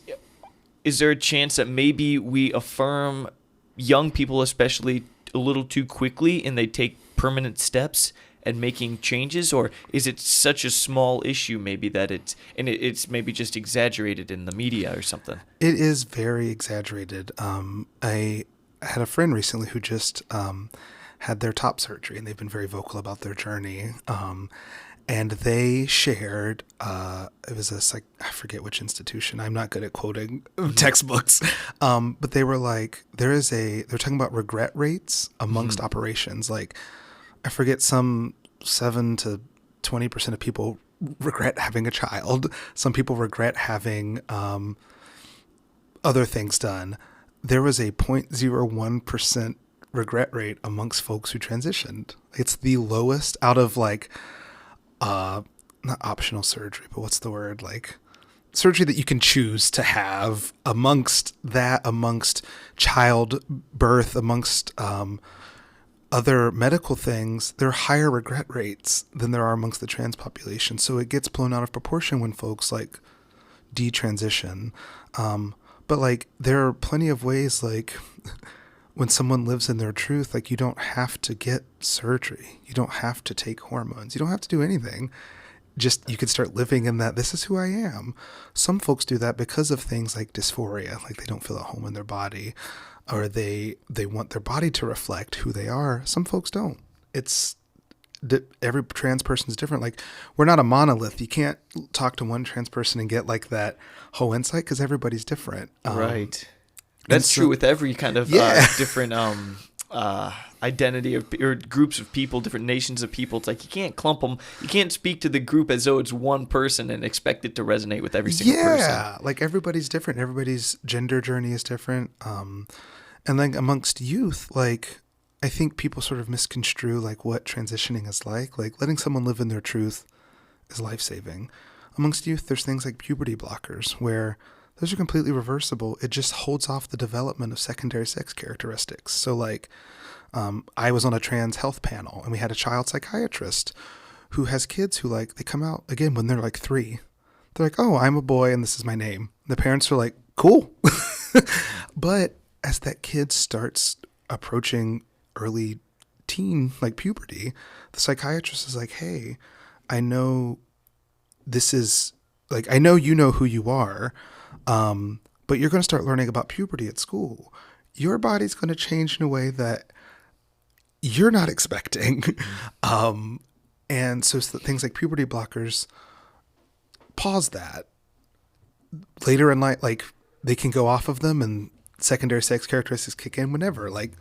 there a chance that maybe we affirm young people, especially, a little too quickly, and they take permanent steps and making changes? Or is it such a small issue maybe that it's maybe just exaggerated in the media or something? It is very exaggerated. I had a friend recently who just had their top surgery, and they've been very vocal about their journey. And they shared, it was I forget which institution. I'm not good at quoting textbooks. But they were like, they're talking about regret rates amongst operations. I forget, some 7 to 20% of people regret having a child. Some people regret having other things done. There was a 0.01% regret rate amongst folks who transitioned. It's the lowest out of not optional surgery, but what's the word? Surgery that you can choose to have amongst childbirth, amongst other medical things. There are higher regret rates than there are amongst the trans population. So it gets blown out of proportion when folks detransition. But there are plenty of ways, when someone lives in their truth, you don't have to get surgery. You don't have to take hormones. You don't have to do anything. Just, you could start living in that, this is who I am. Some folks do that because of things like dysphoria, they don't feel at home in their body, or they want their body to reflect who they are. Some folks don't. Every trans person is different. We're not a monolith. You can't talk to one trans person and get that whole insight because everybody's different. Right. That's true with every kind of different identity or groups of people, different nations of people. It's you can't clump them. You can't speak to the group as though it's one person and expect it to resonate with every single person. Yeah, everybody's different. Everybody's gender journey is different. And amongst youth, I think people sort of misconstrue what transitioning is like. Letting someone live in their truth is life-saving. Amongst youth, there's things like puberty blockers where those are completely reversible. It just holds off the development of secondary sex characteristics. So I was on a trans health panel, and we had a child psychiatrist who has kids who they come out again when they're 3. They're like, oh, I'm a boy and this is my name. The parents are like, cool. But as that kid starts approaching early like puberty, the psychiatrist is like, hey, I know this is like, I know you know who you are, but you're going to start learning about puberty at school. Your body's going to change in a way that you're not expecting. And so things like puberty blockers pause that. Later in life, like they can go off of them and secondary sex characteristics kick in whenever, like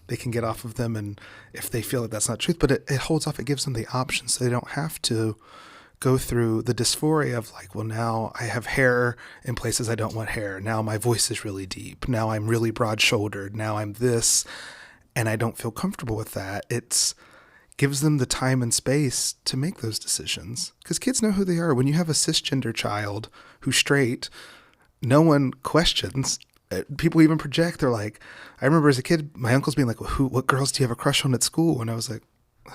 they can get off of them. And if they feel that that's not truth, but it holds off, it gives them the option so they don't have to go through the dysphoria of like, well, now I have hair in places I don't want hair. Now my voice is really deep. Now I'm really broad shouldered. Now I'm this, and I don't feel comfortable with that. It's gives them the time and space to make those decisions because kids know who they are. When you have a cisgender child who's straight, no one questions. People even project. They're like, I remember as a kid, my uncles being like, well, what girls do you have a crush on at school? And I was like,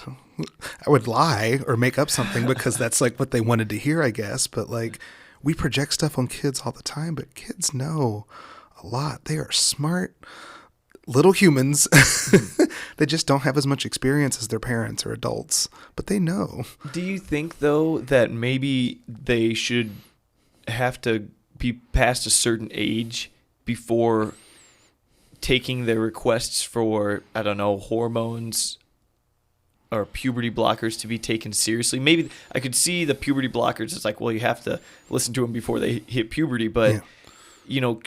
I would lie or make up something because that's like what they wanted to hear, I guess. But like, we project stuff on kids all the time, but kids know a lot. They are smart little humans. They just don't have as much experience as their parents or adults, but they know. Do you think, though, that maybe they should have to be past a certain age before taking their requests for, I don't know, hormones or puberty blockers to be taken seriously? Maybe I could see the puberty blockers. It's like, well, you have to listen to them before they hit puberty. But, you know,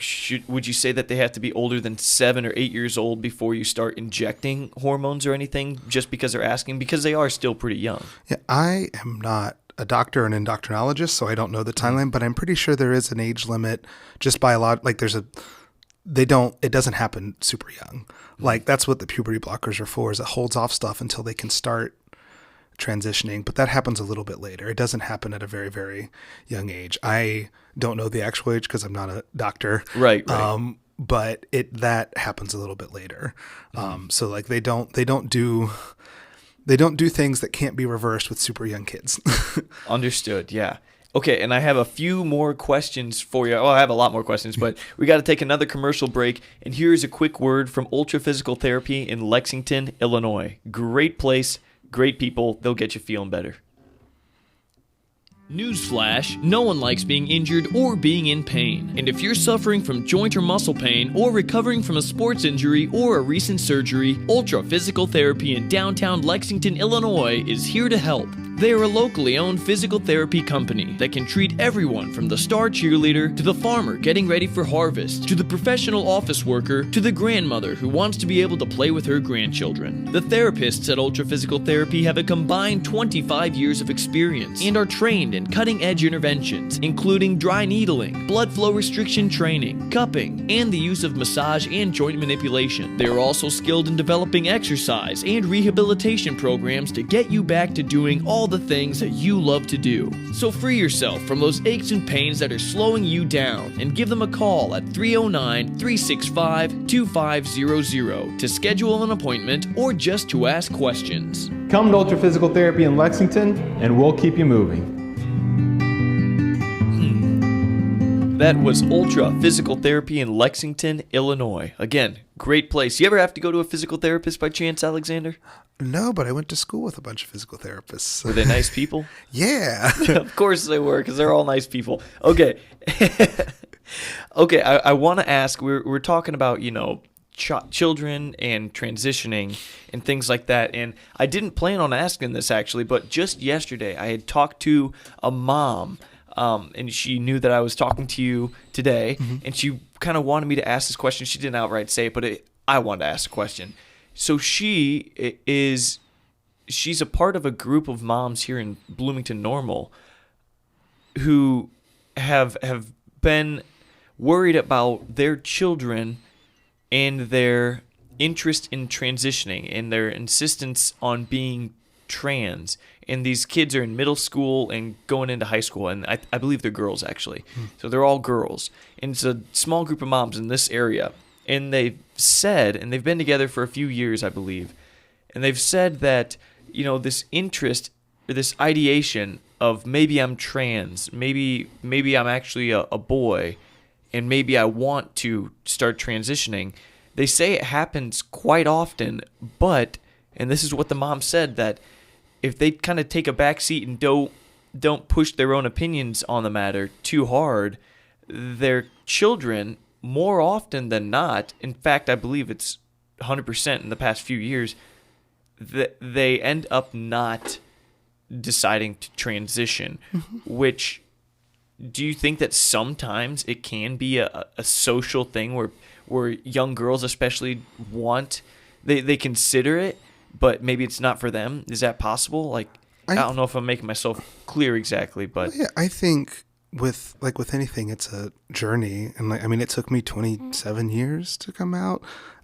would you say that they have to be older than 7 or 8 years old before you start injecting hormones or anything just because they're asking? Because they are still pretty young. Yeah, I am not a doctor and endocrinologist, so I don't know the timeline, but I'm pretty sure there is an age limit just by a lot. Like it doesn't happen super young. Like that's what the puberty blockers are for, is it holds off stuff until they can start transitioning, but that happens a little bit later. It doesn't happen at a very, very young age. I don't know the actual age because I'm not a doctor. Right. But that happens a little bit later. So like they don't do things that can't be reversed with super young kids. Understood. Yeah. Okay, and I have a few more questions for you. Well, I have a lot more questions, but we got to take another commercial break. And here's a quick word from Ultra Physical Therapy in Lexington, Illinois. Great place, great people. They'll get you feeling better. Newsflash, no one likes being injured or being in pain. And if you're suffering from joint or muscle pain or recovering from a sports injury or a recent surgery, Ultra Physical Therapy in downtown Lexington, Illinois is here to help. They are a locally owned physical therapy company that can treat everyone from the star cheerleader to the farmer getting ready for harvest, to the professional office worker, to the grandmother who wants to be able to play with her grandchildren. The therapists at Ultra Physical Therapy have a combined 25 years of experience and are trained in cutting-edge interventions, including dry needling, blood flow restriction training, cupping, and the use of massage and joint manipulation. They are also skilled in developing exercise and rehabilitation programs to get you back to doing all the things that you love to do. So free yourself from those aches and pains that are slowing you down and give them a call at 309-365-2500 to schedule an appointment or just to ask questions. Come to Ultra Physical Therapy in Lexington and we'll keep you moving. That was Ultra Physical Therapy in Lexington, Illinois. Again, great place. You ever have to go to a physical therapist by chance, Alexander? No, but I went to school with a bunch of physical therapists. Were they nice people? Yeah. Of course they were, because they're all nice people. Okay. Okay, I want to ask, we're talking about, children and transitioning and things like that. And I didn't plan on asking this, actually, but just yesterday I had talked to a mom, and she knew that I was talking to you today, and she kind of wanted me to ask this question. She didn't outright say it, but I wanted to ask the question. So she's a part of a group of moms here in Bloomington Normal who have been worried about their children and their interest in transitioning and their insistence on being trans. And these kids are in middle school and going into high school, and I believe they're girls, actually. So they're all girls. And it's a small group of moms in this area. And they've said, and they've been together for a few years, I believe, and they've said that, this interest or this ideation of maybe I'm trans, maybe I'm actually a boy, and maybe I want to start transitioning. They say it happens quite often, but And this is what the mom said, that if they kind of take a back seat and don't push their own opinions on the matter too hard, their children, more often than not, in fact, I believe it's 100% in the past few years, that they end up not deciding to transition, which, do you think that sometimes it can be a social thing where young girls especially they consider it, but maybe it's not for them? Is that possible? Like, I don't know if I'm making myself clear exactly, but yeah, I think with anything, it's a journey. And like, I mean, it took me 27 years to come out.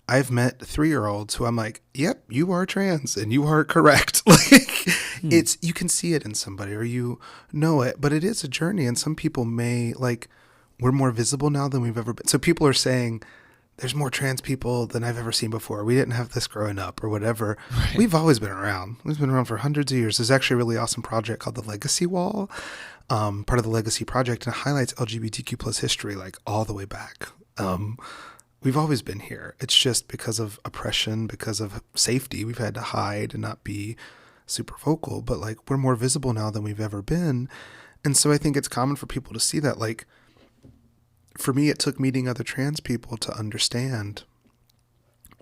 I've met 3-year-olds who I'm like, yep, you are trans and you are correct. Like, you can see it in somebody or you know it, but it is a journey. And some people we're more visible now than we've ever been. So people are saying there's more trans people than I've ever seen before. We didn't have this growing up or whatever. Right. We've always been around. We've been around for hundreds of years. There's actually a really awesome project called the Legacy Wall, part of the Legacy Project, and it highlights LGBTQ plus history like all the way back. We've always been here. It's just because of oppression, because of safety, we've had to hide and not be super vocal. But like, we're more visible now than we've ever been. And so I think it's common for people to see that. Like, for me, it took meeting other trans people to understand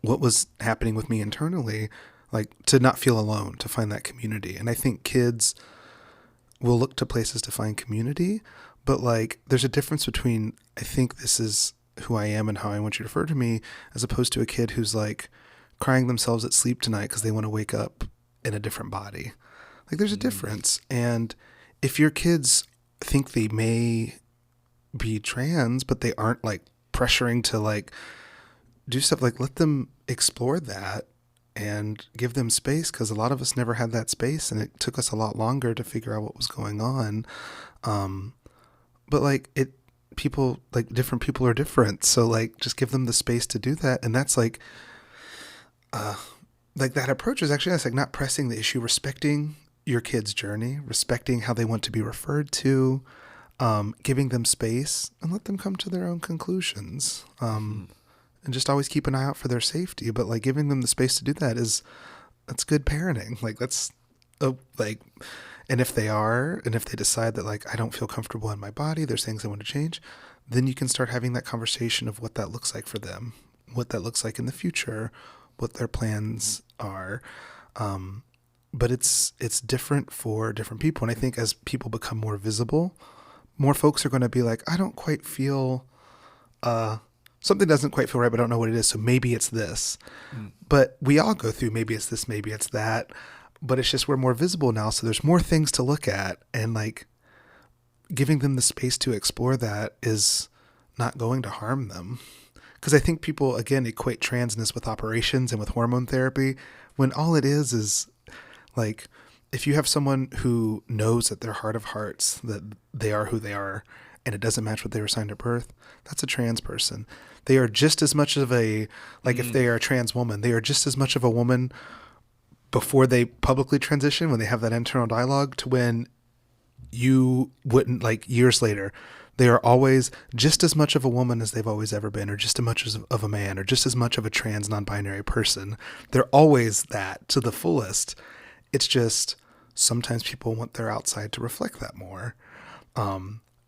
what was happening with me internally, like to not feel alone, to find that community. And I think kids will look to places to find community, but like, there's a difference between, I think this is who I am and how I want you to refer to me, as opposed to a kid who's like crying themselves at sleep tonight because they want to wake up in a different body. Like, there's a difference. And if your kids think they may be trans, but they aren't like pressuring to like do stuff, like let them explore that and give them space, because a lot of us never had that space and it took us a lot longer to figure out what was going on. But like different people are different. So like, just give them the space to do that. And that's like that approach is actually, that's like not pressing the issue, respecting your kid's journey, respecting how they want to be referred to, giving them space and let them come to their own conclusions. And just always keep an eye out for their safety. But like, giving them the space to do that that's good parenting. Like, and if they decide that like, I don't feel comfortable in my body, there's things I want to change, then you can start having that conversation of what that looks like for them, what that looks like in the future, what their plans are. But it's different for different people. And I think as people become more visible, more folks are going to be like, I don't quite feel, something doesn't quite feel right, but I don't know what it is. So maybe it's this. But we all go through, maybe it's this, maybe it's that. But it's just, we're more visible now. So there's more things to look at, and like, giving them the space to explore that is not going to harm them. Because I think people, again, equate transness with operations and with hormone therapy, when all it is like, if you have someone who knows at their heart of hearts that they are who they are and it doesn't match what they were assigned at birth, that's a trans person. They are just as much of a, like if they are a trans woman, they are just as much of a woman before they publicly transition, when they have that internal dialogue, to when you wouldn't, like years later. They are always just as much of a woman as they've always ever been, or just as much of a man, or just as much of a trans non-binary person. They're always that to the fullest. It's just sometimes people want their outside to reflect that more.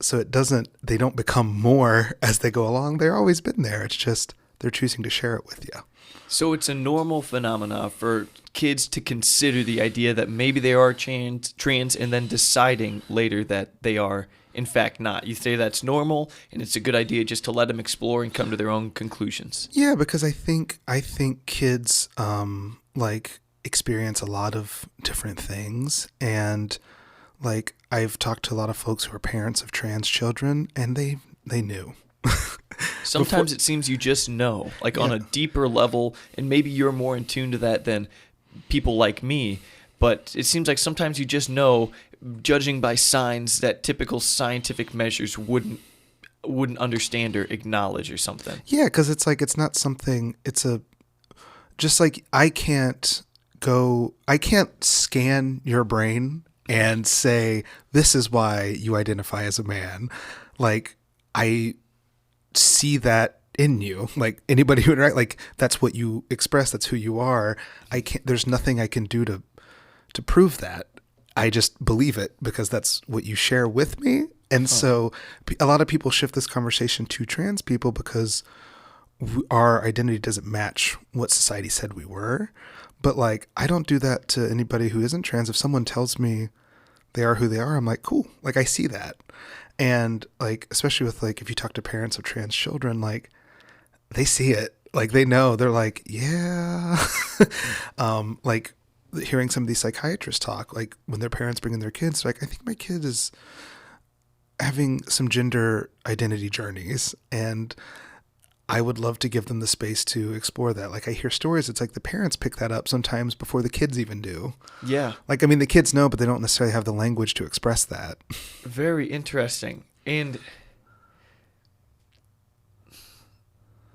So they don't become more as they go along. They've always been there. It's just they're choosing to share it with you. So it's a normal phenomena for kids to consider the idea that maybe they are trans and then deciding later that they are in fact not. You say that's normal, and it's a good idea just to let them explore and come to their own conclusions. Yeah, because I think kids like experience a lot of different things, and like I've talked to a lot of folks who are parents of trans children, and they knew. Sometimes it seems you just know, like on a deeper level, and maybe you're more in tune to that than people like me, but it seems like sometimes you just know, judging by signs that typical scientific measures wouldn't understand or acknowledge or something. Yeah, because it's like, it's not something, just like I can't scan your brain and say, this is why you identify as a man. Like, I see that in you. Like anybody who interact, like that's what you express. That's who you are. There's nothing I can do to prove that. I just believe it because that's what you share with me. And so a lot of people shift this conversation to trans people because our identity doesn't match what society said we were. But like, I don't do that to anybody who isn't trans. If someone tells me they are who they are, I'm like, cool. Like I see that. And like, especially with like, if you talk to parents of trans children, like they see it, like they know, they're like, yeah. Like hearing some of these psychiatrists talk, like when their parents bring in their kids, like, I think my kid is having some gender identity journeys and I would love to give them the space to explore that. Like I hear stories, it's like the parents pick that up sometimes before the kids even do. Yeah. Like, I mean, the kids know, but they don't necessarily have the language to express that. Very interesting. And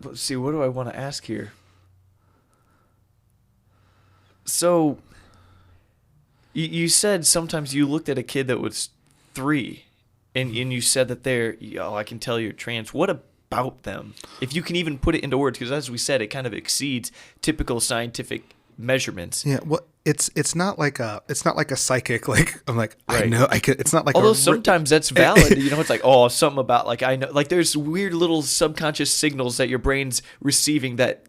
let's see, what do I want to ask here? So you said sometimes you looked at a kid that was 3 and you said that I can tell you're trans. What about them? If you can even put it into words, because as we said, it kind of exceeds typical scientific measurements. Yeah, well, it's not like a psychic. Like I'm like Right. I know I could. It's not like Although sometimes that's valid. It's like, oh, something about like I know. Like there's weird little subconscious signals that your brain's receiving that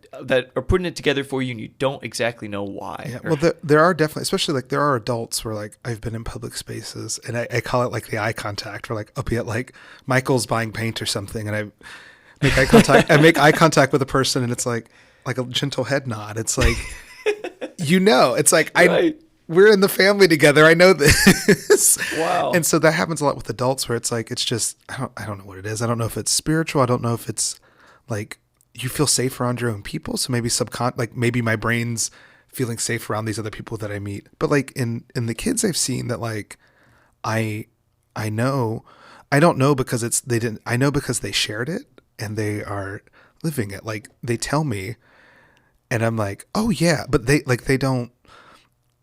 are putting it together for you, and you don't exactly know why. Yeah, well, there are definitely, especially like there are adults where like I've been in public spaces and I call it like the eye contact, where like I'll be at like Michael's buying paint or something, and I make eye contact. I make eye contact with a person, and it's like a gentle head nod. It's like. It's like Right. we're in the family together. I know this. Wow. And so that happens a lot with adults where it's like, it's just, I don't know what it is. I don't know if it's spiritual. I don't know if it's like you feel safe around your own people. So maybe like maybe my brain's feeling safe around these other people that I meet. But like in the kids I've seen that like, I know, I don't know because I know because they shared it and they are living it. Like they tell me, and I'm like, oh yeah, but they don't,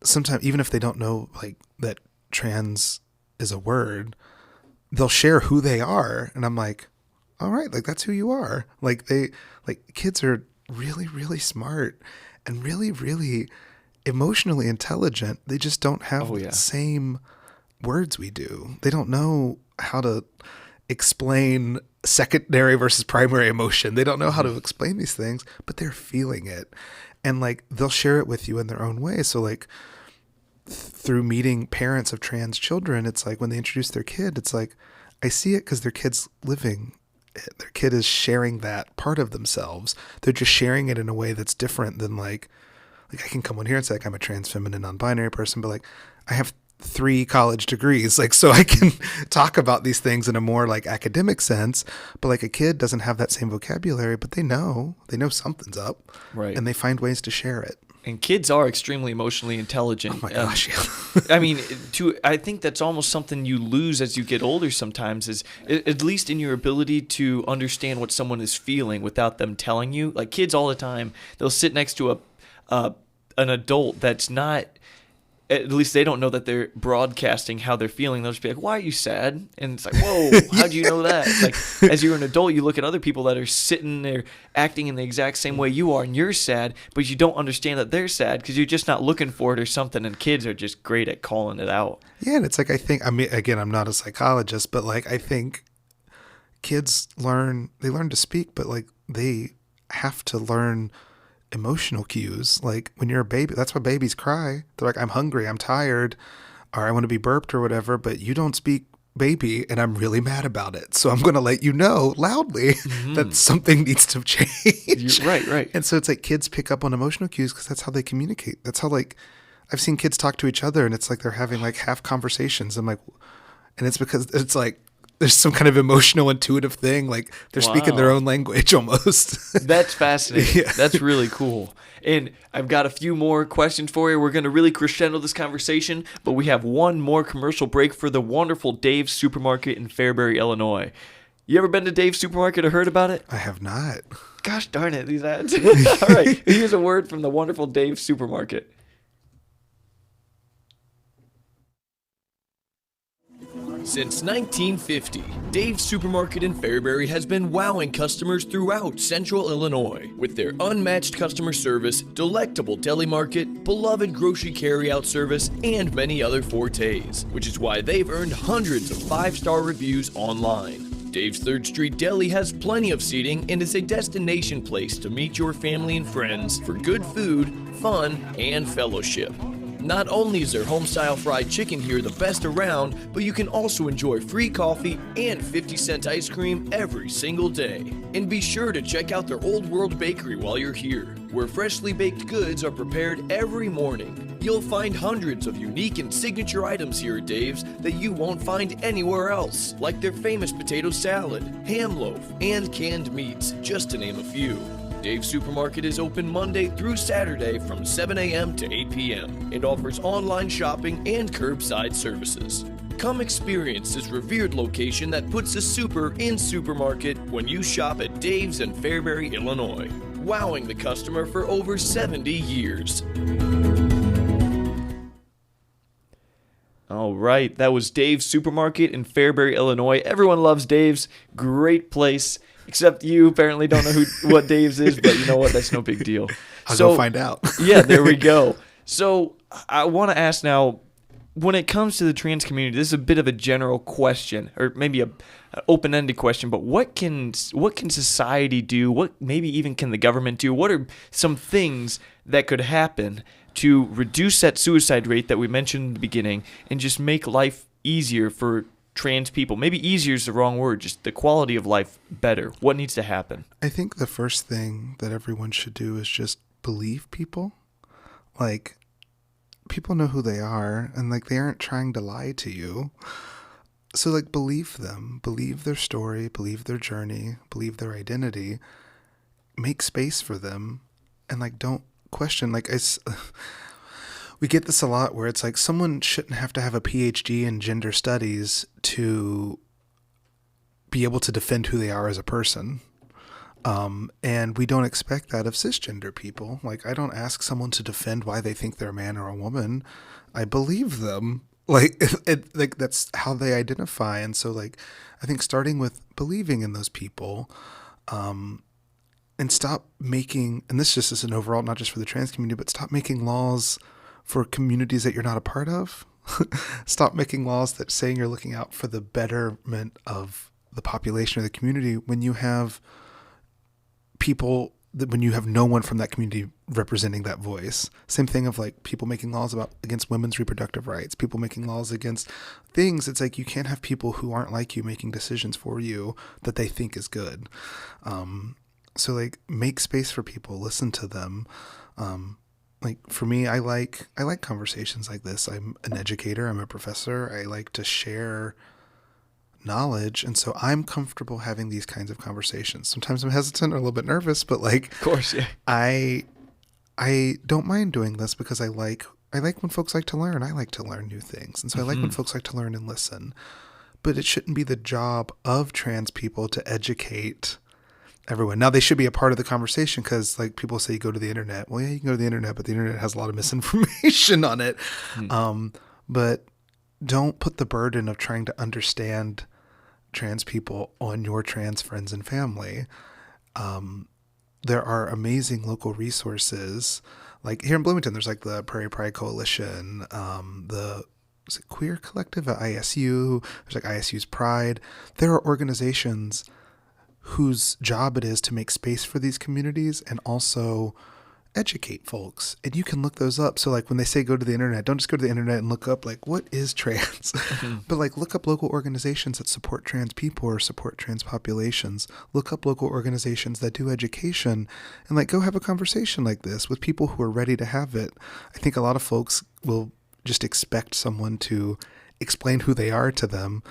sometimes even if they don't know like that trans is a word, they'll share who they are. And I'm like, all right, like that's who you are. Like kids are really, really smart and really, really emotionally intelligent. They just don't have the same words we do. They don't know how to explain secondary versus primary emotion. They don't know how to explain these things, but they're feeling it. And like, they'll share it with you in their own way. So like through meeting parents of trans children, it's like when they introduce their kid, it's like, I see it because their kid's living it. Their kid is sharing that part of themselves. They're just sharing it in a way that's different than like I can come on here and say like, I'm a trans feminine non-binary person, but like I have 3 college degrees, like, so I can talk about these things in a more like academic sense, but like a kid doesn't have that same vocabulary, but they know something's up, Right. And they find ways to share it. And kids are extremely emotionally intelligent. Oh my gosh, yeah. I mean, I think that's almost something you lose as you get older sometimes, is at least in your ability to understand what someone is feeling without them telling you. Like kids all the time, they'll sit next to an adult that's not, at least they don't know that they're broadcasting how they're feeling. They'll just be like, why are you sad? And it's like, whoa, how'd you know that? It's like, as you're an adult, you look at other people that are sitting there acting in the exact same way you are, and you're sad, but you don't understand that they're sad because you're just not looking for it or something. And kids are just great at calling it out. Yeah, and it's like, I mean, again, I'm not a psychologist, but like I think kids learn to speak, but like they have to learn emotional cues. Like when you're a baby, that's why babies cry. They're like, I'm hungry, I'm tired, or I want to be burped or whatever, but you don't speak baby and I'm really mad about it. So I'm going to let you know loudly that something needs to change. Right. And so it's like kids pick up on emotional cues because that's how they communicate. That's how like I've seen kids talk to each other and it's like they're having like half conversations. I'm like, and it's because it's like there's some kind of emotional, intuitive thing. Like they're speaking their own language almost. That's fascinating. Yeah. That's really cool. And I've got a few more questions for you. We're going to really crescendo this conversation, but we have one more commercial break for the wonderful Dave's Supermarket in Fairbury, Illinois. You ever been to Dave's Supermarket or heard about it? I have not. Gosh darn it, these ads. All right, here's a word from the wonderful Dave's Supermarket. Since 1950, Dave's Supermarket in Fairbury has been wowing customers throughout central Illinois with their unmatched customer service, delectable deli market, beloved grocery carryout service, and many other fortes, which is why they've earned hundreds of 5-star reviews online. Dave's 3rd Street Deli has plenty of seating and is a destination place to meet your family and friends for good food, fun, and fellowship. Not only is their home-style fried chicken here the best around, but you can also enjoy free coffee and 50-cent ice cream every single day. And be sure to check out their Old World Bakery while you're here, where freshly baked goods are prepared every morning. You'll find hundreds of unique and signature items here at Dave's that you won't find anywhere else, like their famous potato salad, ham loaf, and canned meats, just to name a few. Dave's Supermarket is open Monday through Saturday from 7 a.m. to 8 p.m. and offers online shopping and curbside services. Come experience this revered location that puts the super in supermarket when you shop at Dave's in Fairbury, Illinois, wowing the customer for over 70 years. All right, that was Dave's Supermarket in Fairbury, Illinois. Everyone loves Dave's. Great place. Except you apparently don't know what Dave's is, but you know what? That's no big deal. I'll go find out. Yeah, there we go. So I want to ask now, when it comes to the trans community, this is a bit of a general question, or maybe an open-ended question, but what can society do? What maybe even can the government do? What are some things that could happen to reduce that suicide rate that we mentioned in the beginning and just make life easier for trans people? Maybe easier is the wrong word, just the quality of life better. What needs to happen? I think the first thing that everyone should do is just believe people. Like, people know who they are, and like they aren't trying to lie to you. So like, believe them, believe their story, believe their journey, believe their identity, make space for them, and like don't question. Like we get this a lot where it's like someone shouldn't have to have a PhD in gender studies to be able to defend who they are as a person. And we don't expect that of cisgender people. Like, I don't ask someone to defend why they think they're a man or a woman. I believe them. Like, like that's how they identify. And so, like, I think starting with believing in those people, and stop making, and this just is an overall, not just for the trans community, but stop making laws for communities that you're not a part of. Stop making laws that saying you're looking out for the betterment of the population or the community when you have people, when you have no one from that community representing that voice. Same thing of like people making laws against women's reproductive rights, people making laws against things. It's like you can't have people who aren't like you making decisions for you that they think is good. So like make space for people, listen to them. Like for me, I like conversations like this. I'm an educator. I'm a professor. I like to share knowledge. And so I'm comfortable having these kinds of conversations. Sometimes I'm hesitant or a little bit nervous, but like, of course, yeah. I don't mind doing this because I like when folks like to learn. I like to learn new things. And so I like when folks like to learn and listen, but it shouldn't be the job of trans people to educate everyone. Now they should be a part of the conversation because like people say you go to the internet. Well, yeah, you can go to the internet, but the internet has a lot of misinformation on it. But don't put the burden of trying to understand trans people on your trans friends and family. There are amazing local resources. Like here in Bloomington, there's like the Prairie Pride Coalition, the Queer Collective at ISU. There's like ISU's Pride. There are organizations whose job it is to make space for these communities and also educate folks. And you can look those up. So like when they say go to the internet, don't just go to the internet and look up like what is trans, but like look up local organizations that support trans people or support trans populations. Look up local organizations that do education and like go have a conversation like this with people who are ready to have it. I think a lot of folks will just expect someone to explain who they are to them.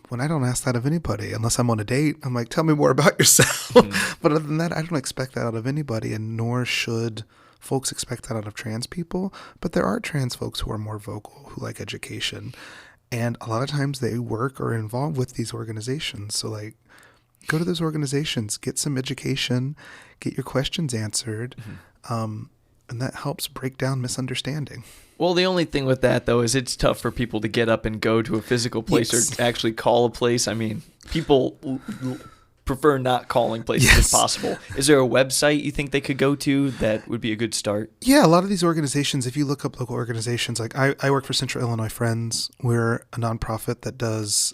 When I don't ask that of anybody, unless I'm on a date, I'm like, tell me more about yourself. But other than that, I don't expect that out of anybody, and nor should folks expect that out of trans people. But there are trans folks who are more vocal, who like education. And a lot of times they work or are involved with these organizations. So like, go to those organizations, get some education, get your questions answered. and that helps break down misunderstanding. Well, the only thing with that, though, is it's tough for people to get up and go to a physical place or actually call a place. I mean, people prefer not calling places if possible. Is there a website you think they could go to that would be a good start? Yeah, a lot of these organizations, if you look up local organizations, like I work for Central Illinois Friends. We're a nonprofit that does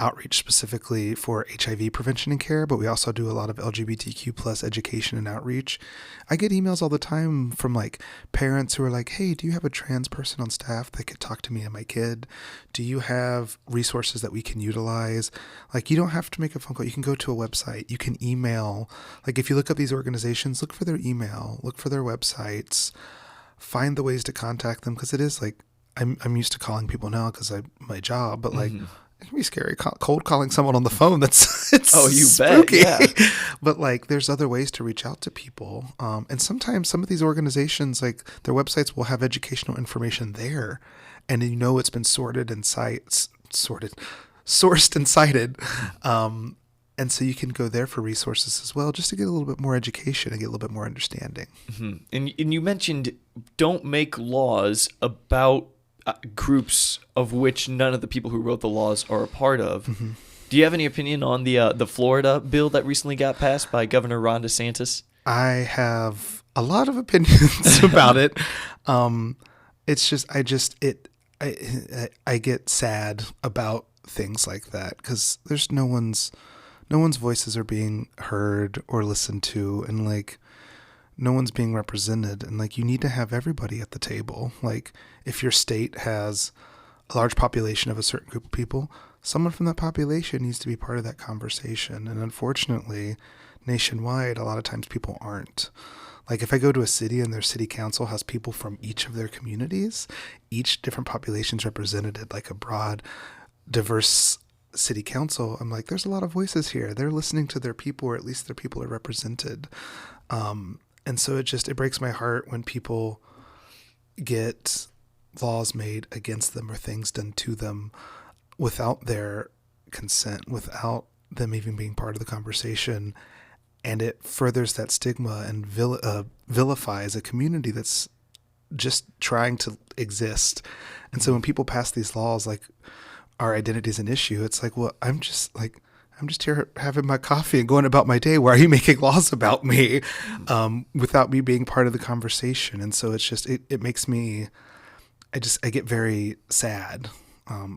outreach specifically for HIV prevention and care, but we also do a lot of LGBTQ plus education and outreach. I get emails all the time from like parents who are like, hey, do you have a trans person on staff that could talk to me and my kid? Do you have resources that we can utilize? Like, you don't have to make a phone call. You can go to a website. You can email. Like, if you look up these organizations, look for their email, look for their websites, find the ways to contact them, because it is like, I'm used to calling people now because my job, but like, it can be scary. Cold calling someone on the phone. It's spooky. Bet. Yeah. But like, there's other ways to reach out to people. And sometimes some of these organizations, like their websites will have educational information there, and you know it's been sourced and cited. And so you can go there for resources as well, just to get a little bit more education and get a little bit more understanding. Mm-hmm. And you mentioned don't make laws about groups of which none of the people who wrote the laws are a part of. Mm-hmm. Do you have any opinion on the Florida bill that recently got passed by Governor Ron DeSantis? I have a lot of opinions about it. It's just I get sad about things like that, because there's no one's voices are being heard or listened to, and like no one's being represented. And like, you need to have everybody at the table. Like, if your state has a large population of a certain group of people, someone from that population needs to be part of that conversation. And unfortunately, nationwide, a lot of times people aren't. Like, if I go to a city and their city council has people from each of their communities, each different population's represented, like a broad, diverse city council, I'm like, there's a lot of voices here. They're listening to their people, or at least their people are represented. And so it breaks my heart when people get laws made against them or things done to them without their consent, without them even being part of the conversation. And it furthers that stigma and vilifies a community that's just trying to exist. And so when people pass these laws, like, our identity is an issue, it's like, well, I'm just here having my coffee and going about my day. Why are you making laws about me without me being part of the conversation? And so it's just, it makes me, I get very sad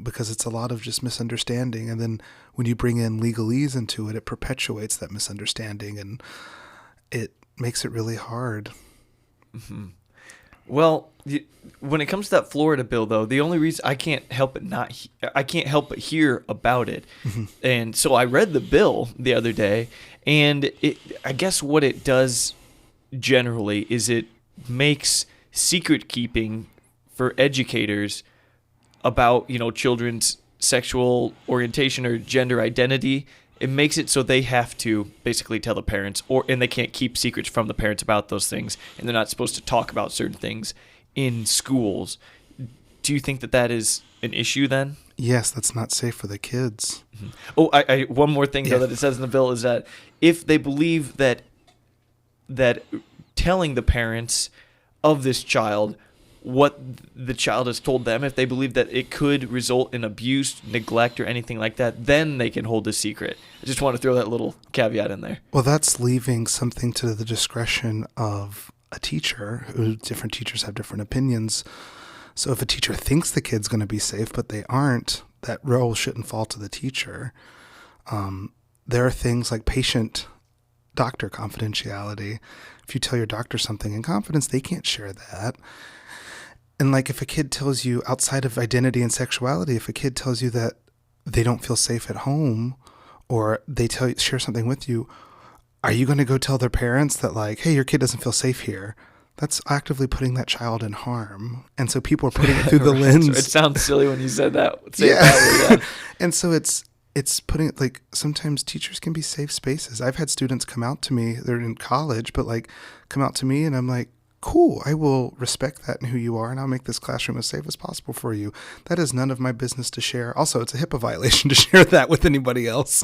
because it's a lot of just misunderstanding. And then when you bring in legalese into it, it perpetuates that misunderstanding, and it makes it really hard. Mm-hmm. Well, when it comes to that Florida bill, though, the only reason I can't help but hear about it. Mm-hmm. And so I read the bill the other day, and I guess what it does generally is it makes secret keeping for educators about, children's sexual orientation or gender identity. It makes it so they have to basically tell the parents, and they can't keep secrets from the parents about those things, and they're not supposed to talk about certain things in schools. Do you think that is an issue then? Yes, that's not safe for the kids. Mm-hmm. Oh, one more thing though that it says in the bill is that if they believe that telling the parents of this child what the child has told them, if they believe that it could result in abuse, neglect, or anything like that, then they can hold a secret. I just want to throw that little caveat in there. Well, that's leaving something to the discretion of a teacher. Different teachers have different opinions. So if a teacher thinks the kid's going to be safe, but they aren't, that role shouldn't fall to the teacher. There are things like patient-doctor confidentiality. If you tell your doctor something in confidence, they can't share that. And like, if a kid tells you outside of identity and sexuality, if a kid tells you that they don't feel safe at home, or they share something with you, are you going to go tell their parents that, like, hey, your kid doesn't feel safe here? That's actively putting that child in harm. And so people are putting it through the lens. So it sounds silly when you said that. Say it that way, yeah. And so it's putting it, like, sometimes teachers can be safe spaces. I've had students come out to me, they're in college, but like come out to me and I'm like, cool, I will respect that and who you are, and I'll make this classroom as safe as possible for you. That is none of my business to share. Also, it's a HIPAA violation to share that with anybody else.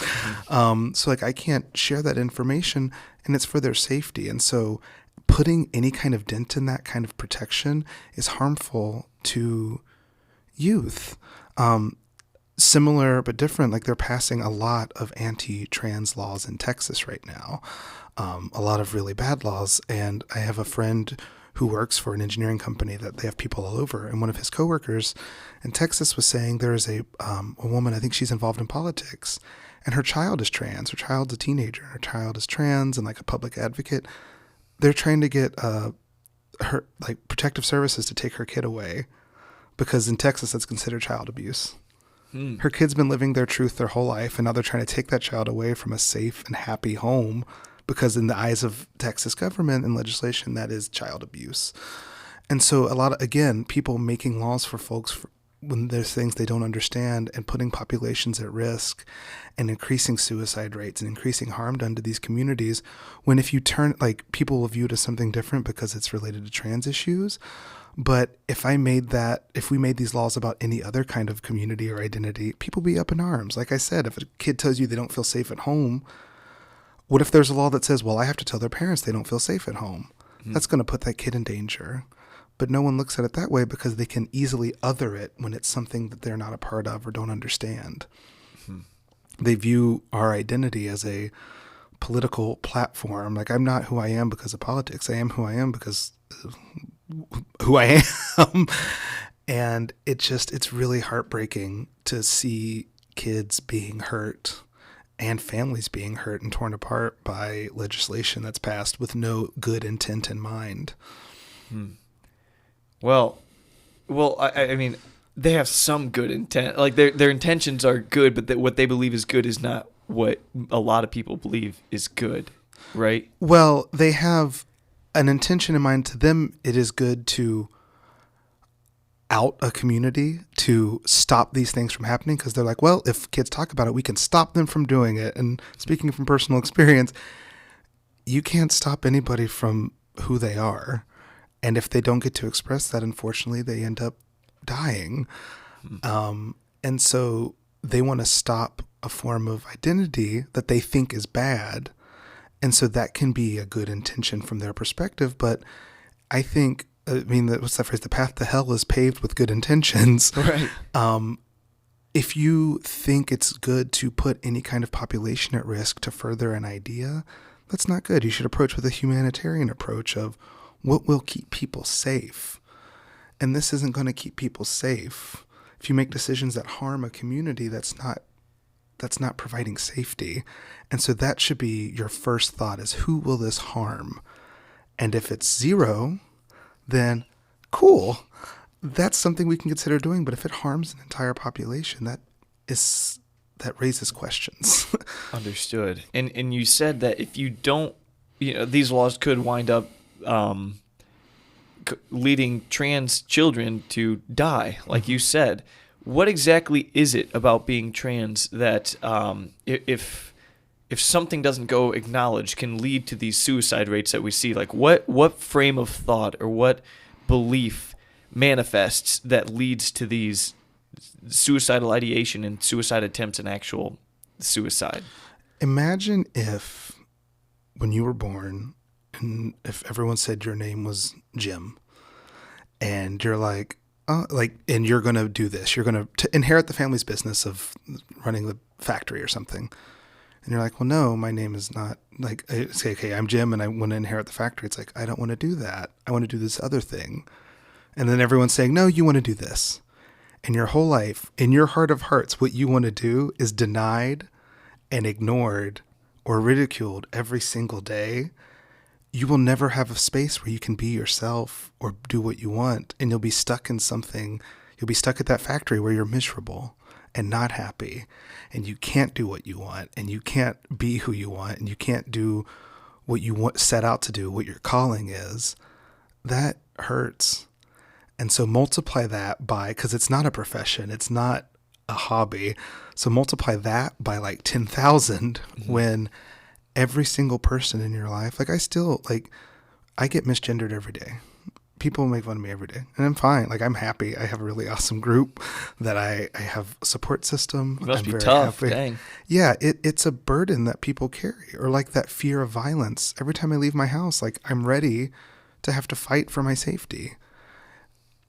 So like, I can't share that information, and it's for their safety. And so putting any kind of dent in that kind of protection is harmful to youth. Similar but different, like they're passing a lot of anti-trans laws in Texas right now, a lot of really bad laws. And I have a friend who works for an engineering company that they have people all over. And one of his coworkers in Texas was saying there is a woman, I think she's involved in politics, and her child is trans. Her child's a teenager. Her child is trans and like a public advocate. They're trying to get her like protective services to take her kid away because in Texas that's considered child abuse. Her kid's been living their truth their whole life, and now they're trying to take that child away from a safe and happy home because in the eyes of Texas government and legislation, that is child abuse. And so a lot of, again, people making laws for folks when there's things they don't understand and putting populations at risk and increasing suicide rates and increasing harm done to these communities, when if you turn, like people will view it as something different because it's related to trans issues. But if we made these laws about any other kind of community or identity, people be up in arms. Like I said, if a kid tells you they don't feel safe at home, what if there's a law that says, well, I have to tell their parents they don't feel safe at home? That's going to put that kid in danger. But no one looks at it that way because they can easily other it when it's something that they're not a part of or don't understand. They view our identity as a political platform. Like, I'm not who I am because of politics. I am who I am because who I am. And it's really heartbreaking to see kids being hurt and families being hurt and torn apart by legislation that's passed with no good intent in mind. Well, I mean, they have some good intent. Like their intentions are good, but what they believe is good is not what a lot of people believe is good, right? Well, they have an intention in mind. To them, it is good to out a community, to stop these things from happening, because they're like, well, if kids talk about it, we can stop them from doing it. And speaking from personal experience, you can't stop anybody from who they are. And if they don't get to express that, unfortunately, they end up dying. And so they want to stop a form of identity that they think is bad. And so that can be a good intention from their perspective. But I think, what's that phrase? The path to hell is paved with good intentions. Right. If you think it's good to put any kind of population at risk to further an idea, that's not good. You should approach with a humanitarian approach of what will keep people safe. And this isn't going to keep people safe. If you make decisions that harm a community, that's not providing safety. And so that should be your first thought, is who will this harm? And if it's zero, then cool. That's something we can consider doing. But if it harms an entire population, that raises questions. Understood. And you said that if you don't, these laws could wind up leading trans children to die, like you said. What exactly is it about being trans that if something doesn't go acknowledged can lead to these suicide rates that we see? Like what frame of thought or what belief manifests that leads to these suicidal ideation and suicide attempts and actual suicide? Imagine if when you were born, and if everyone said your name was Jim, and you're like, and you're going to do this, you're going to inherit the family's business of running the factory or something. And you're like, well, no, my name is not, like, I say, okay, I'm Jim and I want to inherit the factory. It's like, I don't want to do that. I want to do this other thing. And then everyone's saying, no, you want to do this. And your whole life, in your heart of hearts, what you want to do is denied and ignored or ridiculed every single day. You will never have a space where you can be yourself or do what you want. And you'll be stuck in something. You'll be stuck at that factory where you're miserable and not happy. And you can't do what you want. And you can't be who you want. And you can't do what you set out to do, what your calling is. That hurts. And so multiply that by, because it's not a profession. It's not a hobby. So multiply that by like 10,000 when every single person in your life, I get misgendered every day. people make fun of me every day, and I'm fine. Like, I'm happy. I have a really awesome group that I have a support system. You must I'm be very tough. happy. Dang. Yeah, it's a burden that people carry, or like that fear of violence. Every time I leave my house, like, I'm ready to have to fight for my safety.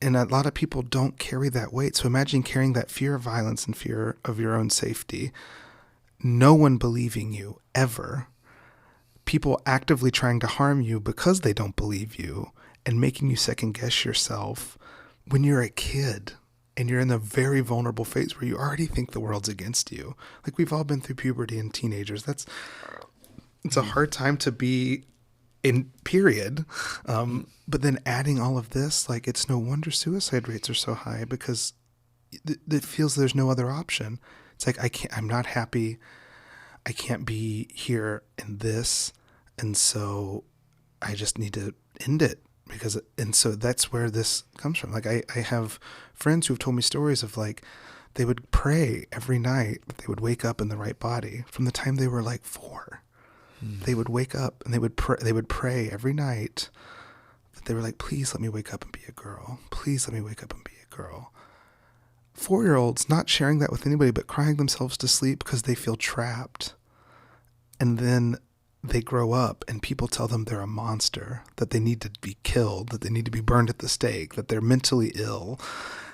And a lot of people don't carry that weight. So imagine carrying that fear of violence and fear of your own safety. No one believing you ever. People actively trying to harm you because they don't believe you and making you second guess yourself when you're a kid and you're in a very vulnerable phase where you already think the world's against you. Like, we've all been through puberty and teenagers. It's a hard time to be in, period. But then adding all of this, like, it's no wonder suicide rates are so high, because it feels there's no other option. It's like, I'm not happy. I can't be here in this. And so I just need to end it, and so that's where this comes from. Like, I have friends who've told me stories of, like, they would pray every night that they would wake up in the right body from the time they were like 4. They would wake up and they would pray every night that they were like, please let me wake up and be a girl. Please let me wake up and be a girl. 4-year-olds not sharing that with anybody, but crying themselves to sleep because they feel trapped. And then they grow up and people tell them they're a monster, that they need to be killed, that they need to be burned at the stake, that they're mentally ill,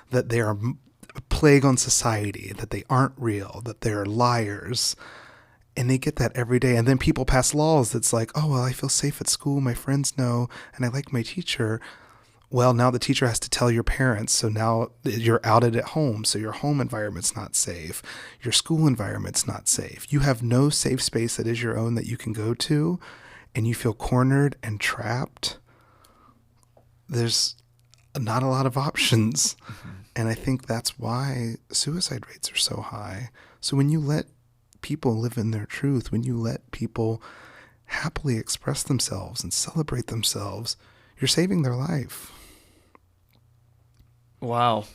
that they are a plague on society, that they aren't real, that they're liars. And they get that every day. And then people pass laws that's like, oh, well, I feel safe at school. My friends know, and I like my teacher. Well, now the teacher has to tell your parents. So now you're outed at home. So your home environment's not safe. Your school environment's not safe. You have no safe space that is your own that you can go to, and you feel cornered and trapped. There's not a lot of options. Mm-hmm. And I think that's why suicide rates are so high. So when you let people live in their truth, when you let people happily express themselves and celebrate themselves, you're saving their life. Wow.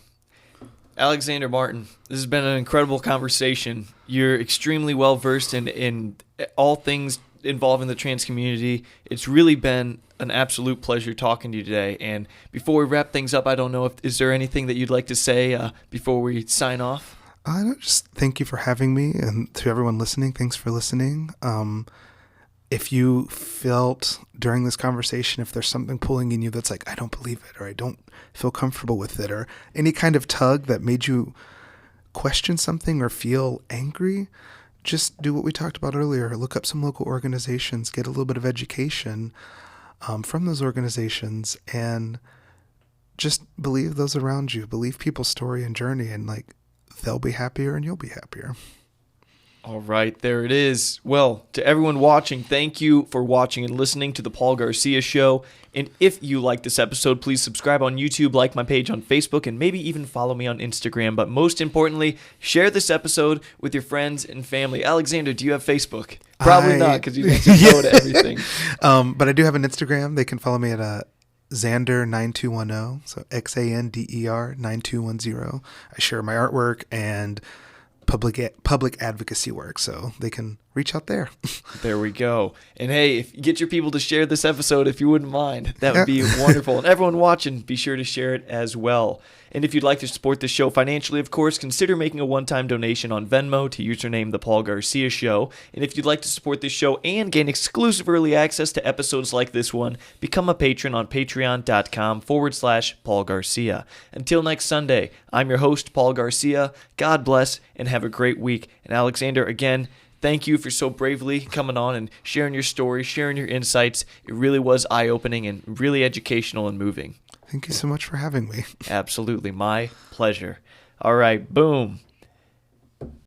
Alexander Martin, this has been an incredible conversation. You're extremely well versed in all things involving the trans community. It's really been an absolute pleasure talking to you today. And before we wrap things up, I don't know is there anything that you'd like to say before we sign off? Just thank you for having me, and to everyone listening, thanks for listening. If you felt during this conversation, if there's something pulling in you that's like, I don't believe it, or I don't feel comfortable with it, or any kind of tug that made you question something or feel angry, just do what we talked about earlier. Look up some local organizations, get a little bit of education from those organizations, and just believe those around you. Believe people's story and journey, and like, they'll be happier and you'll be happier. All right, there it is. Well, to everyone watching, thank you for watching and listening to The Paul Garcia Show. And if you like this episode, please subscribe on YouTube, like my page on Facebook, and maybe even follow me on Instagram. But most importantly, share this episode with your friends and family. Alexander, do you have Facebook? Probably not, because you didn't say no to everything. But I do have an Instagram. They can follow me at Xander9210, so XANDER 9210. I share my artwork and public advocacy work, so they can reach out there. There we go. And hey, if you get your people to share this episode, if you wouldn't mind, that would be wonderful. And everyone watching, be sure to share it as well. And if you'd like to support this show financially, of course, consider making a one-time donation on Venmo to username The Paul Garcia Show. And if you'd like to support this show and gain exclusive early access to episodes like this one, become a patron on patreon.com/Paul Garcia. Until next Sunday, I'm your host, Paul Garcia. God bless and have a great week. And Alexander, again, thank you for so bravely coming on and sharing your story, sharing your insights. It really was eye-opening and really educational and moving. Thank you so much for having me. Absolutely. My pleasure. All right. Boom.